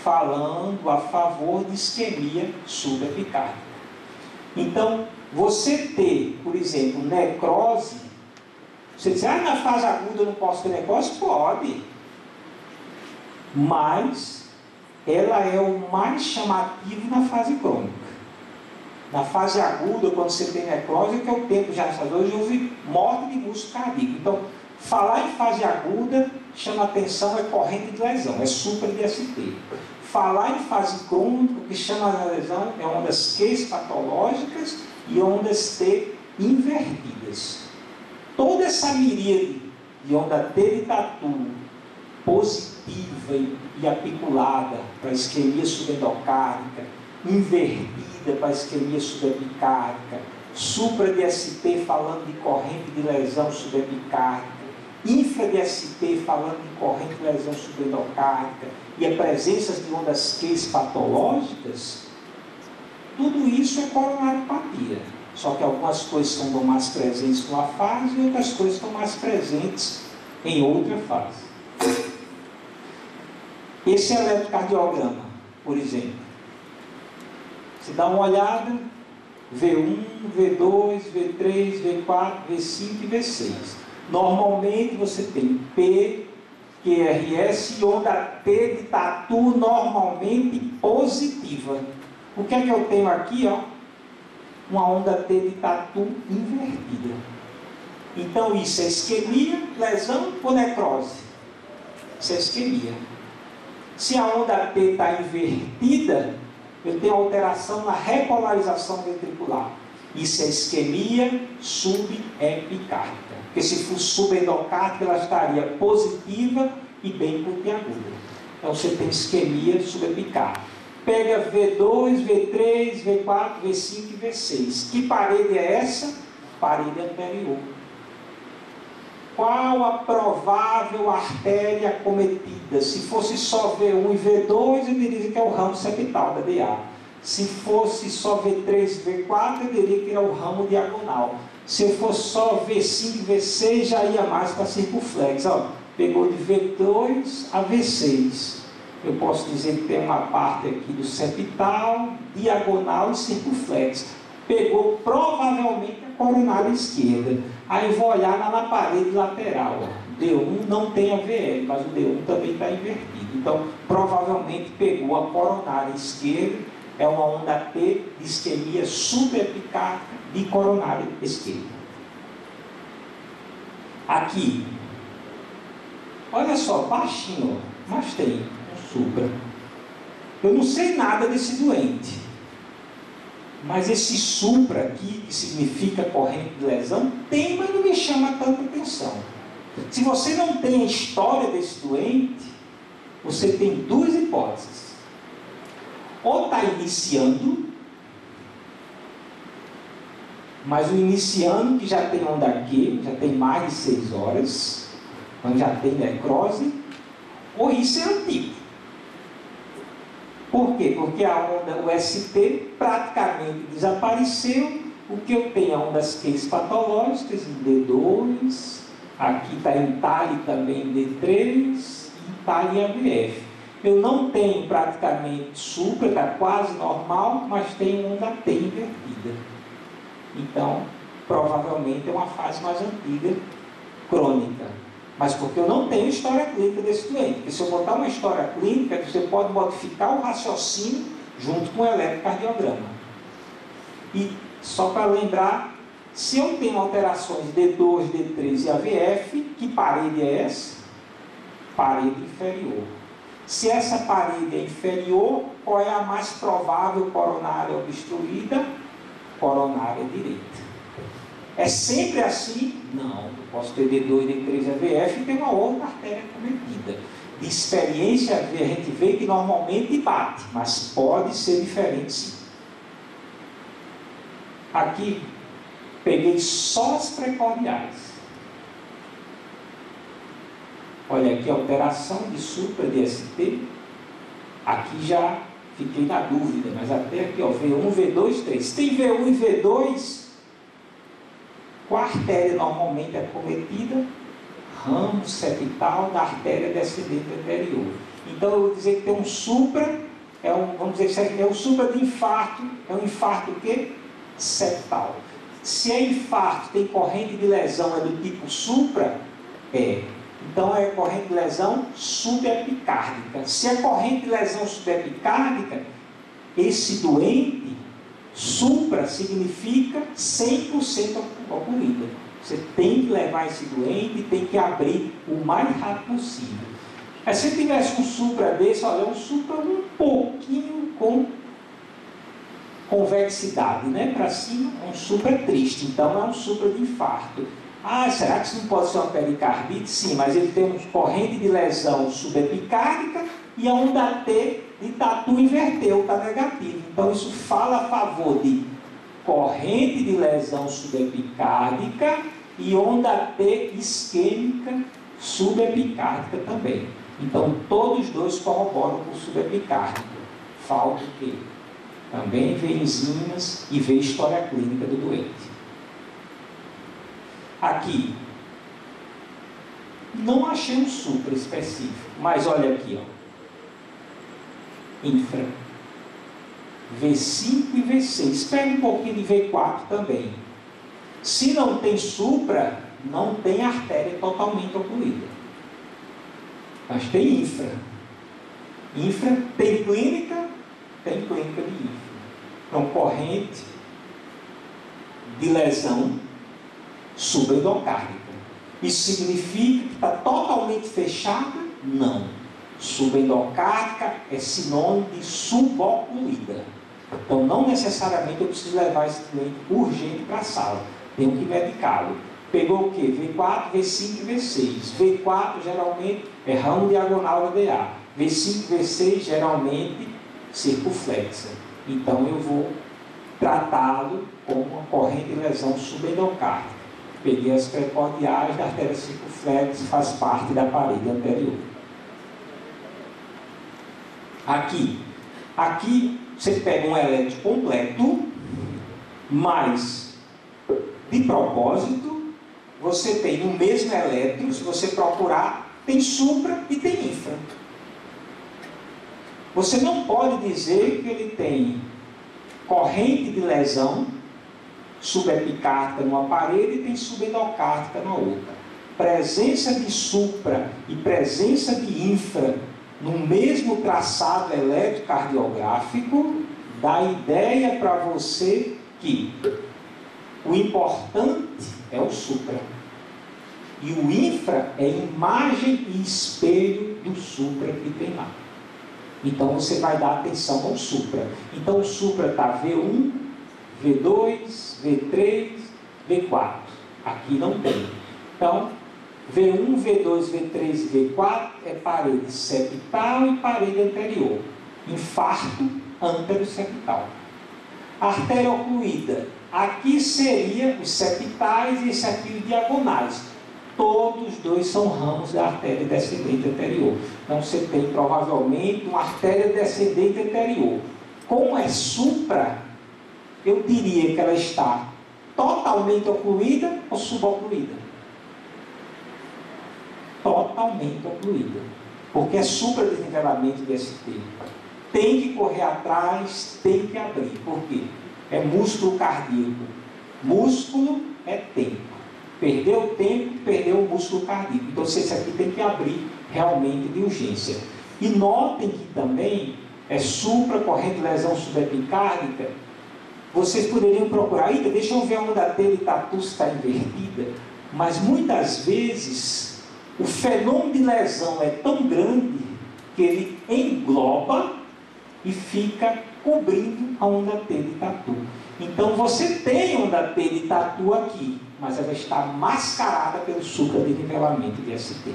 falando a favor de isquemia subepicárdica. Então, você ter, por exemplo, necrose, você diz, na fase aguda eu não posso ter necrose? Pode. Mas ela é o mais chamativo na fase crônica. Na fase aguda, quando você tem necrose, que é o tempo já hoje houve morte de músculo cardíaco. Então, falar em fase aguda chama atenção, é corrente de lesão, é supra-DST. Falar em fase crônica, o que chama a lesão é ondas Q patológicas e ondas T invertidas. Toda essa miríade de onda T de tatu positiva e apiculada para isquemia subendocárdica, invertida para isquemia subepicárdica, supra-DST falando de corrente de lesão subepicárdica, infra-DST falando de corrente de lesão subendocárdica e a presença de ondas Q patológicas, tudo isso é coronariopatia. Só que algumas coisas estão mais presentes numa fase e outras coisas estão mais presentes em outra fase. Esse eletrocardiograma, por exemplo, você dá uma olhada, V1, V2, V3, V4, V5 e V6. Normalmente você tem P, QRS e onda T de tatu normalmente positiva. O que é que eu tenho aqui? Uma onda T de tatu invertida. Então isso é isquemia, lesão ou necrose? Isso é isquemia. Se a onda T está invertida, eu tenho alteração na repolarização ventricular. Isso é isquemia subepicárdica. Porque se for subendocárdica, ela estaria positiva e bem puntiaguda. Então você tem isquemia subepicárdica. Pega V2, V3, V4, V5 e V6. Que parede é essa? Parede anterior. Qual a provável artéria acometida? Se fosse só V1 e V2, eu diria que é o ramo septal da DA. Se fosse só V3 e V4, eu diria que era o ramo diagonal. Se eu fosse só V5 e V6, já ia mais para circunflexo. Pegou de V2 a V6. Eu posso dizer que tem uma parte aqui do septal, diagonal e circunflexo. Pegou provavelmente a coronária esquerda. Aí vou olhar na parede lateral. D1 não tem a VL, mas o D1 também está invertido. Então, provavelmente pegou a coronária esquerda, é uma onda T de isquemia subepicárdica de coronária esquerda. Aqui, olha só, baixinho, mas tem um supra. Eu não sei nada desse doente. Mas esse supra aqui, que significa corrente de lesão, tem, mas não me chama tanta atenção. Se você não tem a história desse doente, você tem 2 hipóteses. Ou está iniciando, mas o iniciando que já tem onda Q, já tem mais de 6 horas, então já tem necrose, ou isso é antigo. Por quê? Porque a onda, o ST, praticamente desapareceu. O que eu tenho é ondas Q patológicas em D2, aqui está em TALI também em D3, e em TALI em AVF. Eu não tenho praticamente supra, está quase normal, mas tem onda T invertida. Então, provavelmente é uma fase mais antiga, crônica. Mas porque eu não tenho história clínica desse doente. Porque se eu botar uma história clínica, você pode modificar o raciocínio junto com o eletrocardiograma. E só para lembrar, se eu tenho alterações D2, D3 e AVF, que parede é essa? Parede inferior. Se essa parede é inferior, qual é a mais provável coronária obstruída? Coronária direita. É sempre assim? Não. Eu posso ter D2, D3, AVF e ter uma outra artéria cometida. De experiência, a gente vê que normalmente bate, mas pode ser diferente sim. Aqui, peguei só as precordiais. Olha aqui, alteração de supra de ST. Aqui já fiquei na dúvida, mas até aqui, ó, V1, V2, 3. Se tem V1 e V2, qual artéria normalmente é cometida? Ramo septal da artéria descendente anterior. Então eu vou dizer que tem um supra, vamos dizer que é um supra de infarto, é um infarto o quê? Septal. Se é infarto, tem corrente de lesão, é do tipo supra? É. Então é corrente de lesão subepicárdica. Se é corrente de lesão subepicárdica, esse doente, supra significa 100% ocorrida. Você tem que levar esse doente e tem que abrir o mais rápido possível. Mas se tivesse um supra desse, olha, um supra um pouquinho com convexidade, né? Para cima, um supra triste. Então é um supra de infarto. Ah, será que isso não pode ser uma pericardite? Sim, mas ele tem uma corrente de lesão subepicárdica e a onda T de tatu inverteu, está negativo. Então isso fala a favor de corrente de lesão subepicárdica e onda T isquêmica subepicárdica também. Então todos os dois corroboram com o subepicárdico. Falta o quê? Também vê enzimas e vê história clínica do doente. Aqui, não achei um supra específico, mas olha aqui, ó. Infra. V5 e V6. Pega um pouquinho de V4 também. Se não tem supra, não tem artéria totalmente ocluída. Mas tem infra. Infra tem clínica de infra. Então, corrente de lesão subendocárdica. Isso significa que está totalmente fechada? Não. Subendocárdica é sinônimo de subocluída. Então, não necessariamente eu preciso levar esse doente urgente para a sala. Tenho que medicá-lo. Pegou o quê? V4, V5 e V6. V4 geralmente é ramo diagonal da DA. V5 e V6 geralmente circunflexa. Então, eu vou tratá-lo como uma corrente de lesão subendocárdica. Peguei as precordiais da artéria circunflexa, faz parte da parede anterior. Aqui você pega um eletro completo, mas de propósito, você tem no mesmo eletro, se você procurar, tem supra e tem infra. Você não pode dizer que ele tem corrente de lesão subepicárdica numa parede e tem subendocárdica na outra. Presença de supra e presença de infra no mesmo traçado eletrocardiográfico dá ideia para você que o importante é o supra e o infra é imagem e espelho do supra que tem lá. Então você vai dar atenção ao supra. Então o supra está V1, V2, V3, V4. Aqui não tem. Então, V1, V2, V3 e V4 é parede septal e parede anterior. Infarto anteroseptal. Artéria ocluída. Aqui seria os septais e esse aqui os diagonais. Todos dois são ramos da artéria descendente anterior. Então você tem provavelmente uma artéria descendente anterior. Como é supra, eu diria que ela está totalmente ocluída ou subocluída? Totalmente ocluída. Porque é supradesnivelamento de ST. Tem que correr atrás, tem que abrir. Por quê? É músculo cardíaco. Músculo é tempo. Perdeu tempo, perdeu o músculo cardíaco. Então, esse aqui tem que abrir realmente de urgência. E notem que também é supracorrente lesão subepicárdica. Vocês poderiam procurar, ainda deixa eu ver a onda T de tatu se está invertida, mas muitas vezes o fenômeno de lesão é tão grande que ele engloba e fica cobrindo a onda T de tatu. Então você tem onda T de tatu aqui, mas ela está mascarada pelo supra de nivelamento de ST.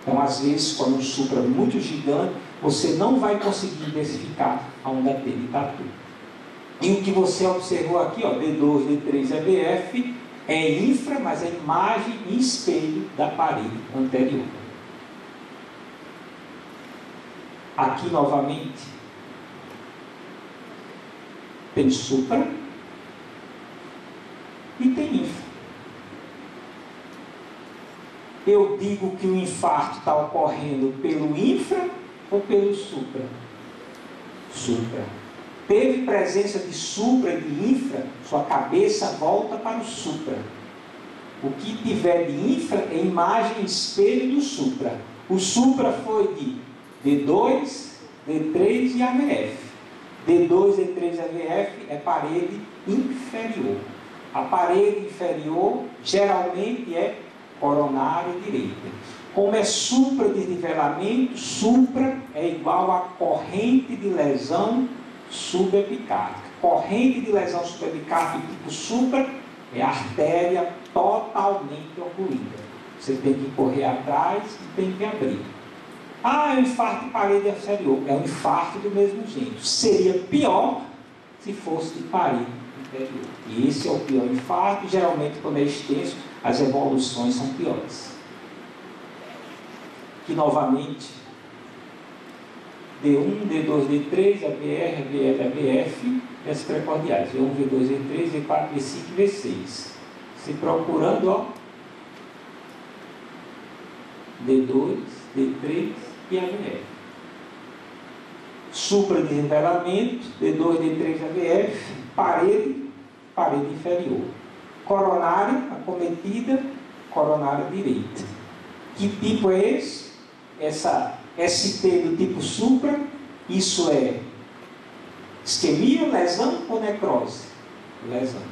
Então, às vezes, quando um supra é muito gigante, você não vai conseguir identificar a onda T de tatu. E o que você observou aqui, ó, D2, D3, EBF, é infra, mas é imagem em espelho da parede anterior. Aqui, novamente, tem supra e tem infra. Eu digo que o infarto está ocorrendo pelo infra ou pelo supra? Supra. Teve presença de supra e de infra, sua cabeça volta para o supra. O que tiver de infra é imagem espelho do supra. O supra foi de D2, D3 e AVF. D2, D3 e AVF é parede inferior. A parede inferior geralmente é coronária direita. Como é supra de nivelamento, supra é igual a corrente de lesão subepicárdica. Corrente de lesão subepicárdica tipo supra é artéria totalmente ocluída. Você tem que correr atrás e tem que abrir. Ah, é um infarto de parede inferior. É um infarto do mesmo jeito. Seria pior se fosse de parede inferior. E esse é o pior infarto. Geralmente, quando é extenso, as evoluções são piores. Aqui, novamente, D1, D2, D3, ABR, ABL, ABF, e as precordiais. V1, V2, V3, V4, V5 e V6. Se procurando, ó, D2, D3 e ABF. Supra de nivelamento, D2, D3, ABF, parede inferior. Coronária, acometida, coronária direita. Que tipo é esse? Essa ST do tipo supra, isso é isquemia, lesão ou necrose? Lesão.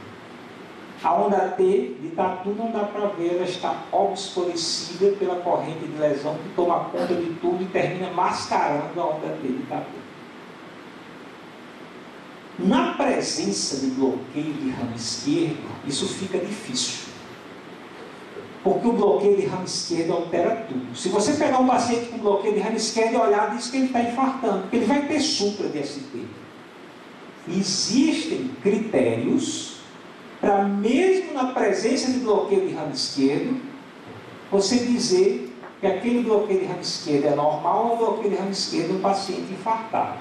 A onda T de tatu não dá para ver, ela está obscurecida pela corrente de lesão que toma conta de tudo e termina mascarando a onda T de tatu. Na presença de bloqueio de ramo esquerdo, isso fica difícil. Porque o bloqueio de ramo esquerdo altera tudo. Se você pegar um paciente com bloqueio de ramo esquerdo e olhar, diz que ele está infartando, porque ele vai ter supra de ST. Existem critérios para, mesmo na presença de bloqueio de ramo esquerdo, você dizer que aquele bloqueio de ramo esquerdo é normal ou o bloqueio de ramo esquerdo é um paciente infartado.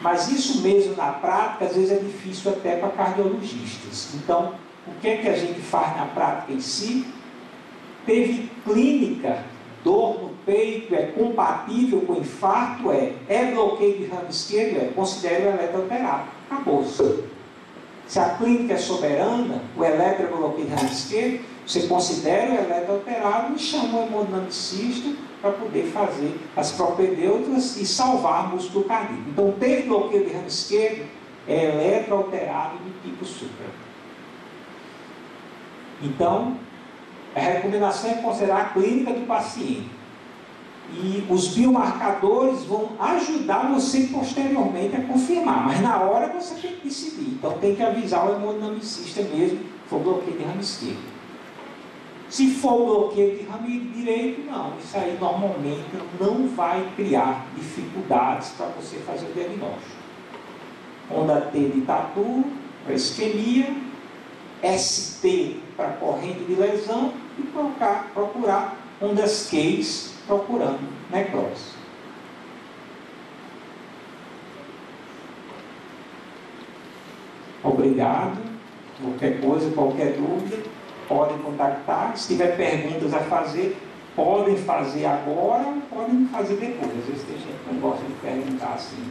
Mas isso mesmo na prática, às vezes é difícil até para cardiologistas. Então, o que é que a gente faz na prática em si? Teve clínica, dor no peito, é compatível com infarto, é bloqueio de ramo esquerdo, considera o eletro alterado. Acabou-se. Se a clínica é soberana, o eletro é bloqueio de ramo esquerdo, você considera o eletro alterado e chama o hemodinamicista para poder fazer as propedêuticas e salvar o músculo cardíaco. Então, teve bloqueio de ramo esquerdo, é eletro alterado do tipo supra. Então, a recomendação é considerar a clínica do paciente. E os biomarcadores vão ajudar você posteriormente a confirmar. Mas na hora você tem que decidir. Então tem que avisar o hemodinamicista mesmo, se for bloqueio de ramo esquerdo. Se for bloqueio de ramo direito, não. Isso aí normalmente não vai criar dificuldades para você fazer o diagnóstico. Onda T de tatu, para isquemia, ST para corrente de lesão e procurar ondas Qs procurando necrose. Obrigado. Qualquer coisa, qualquer dúvida, podem contactar. Se tiver perguntas a fazer, podem fazer agora ou podem fazer depois. Às vezes tem gente que não gosta de perguntar assim.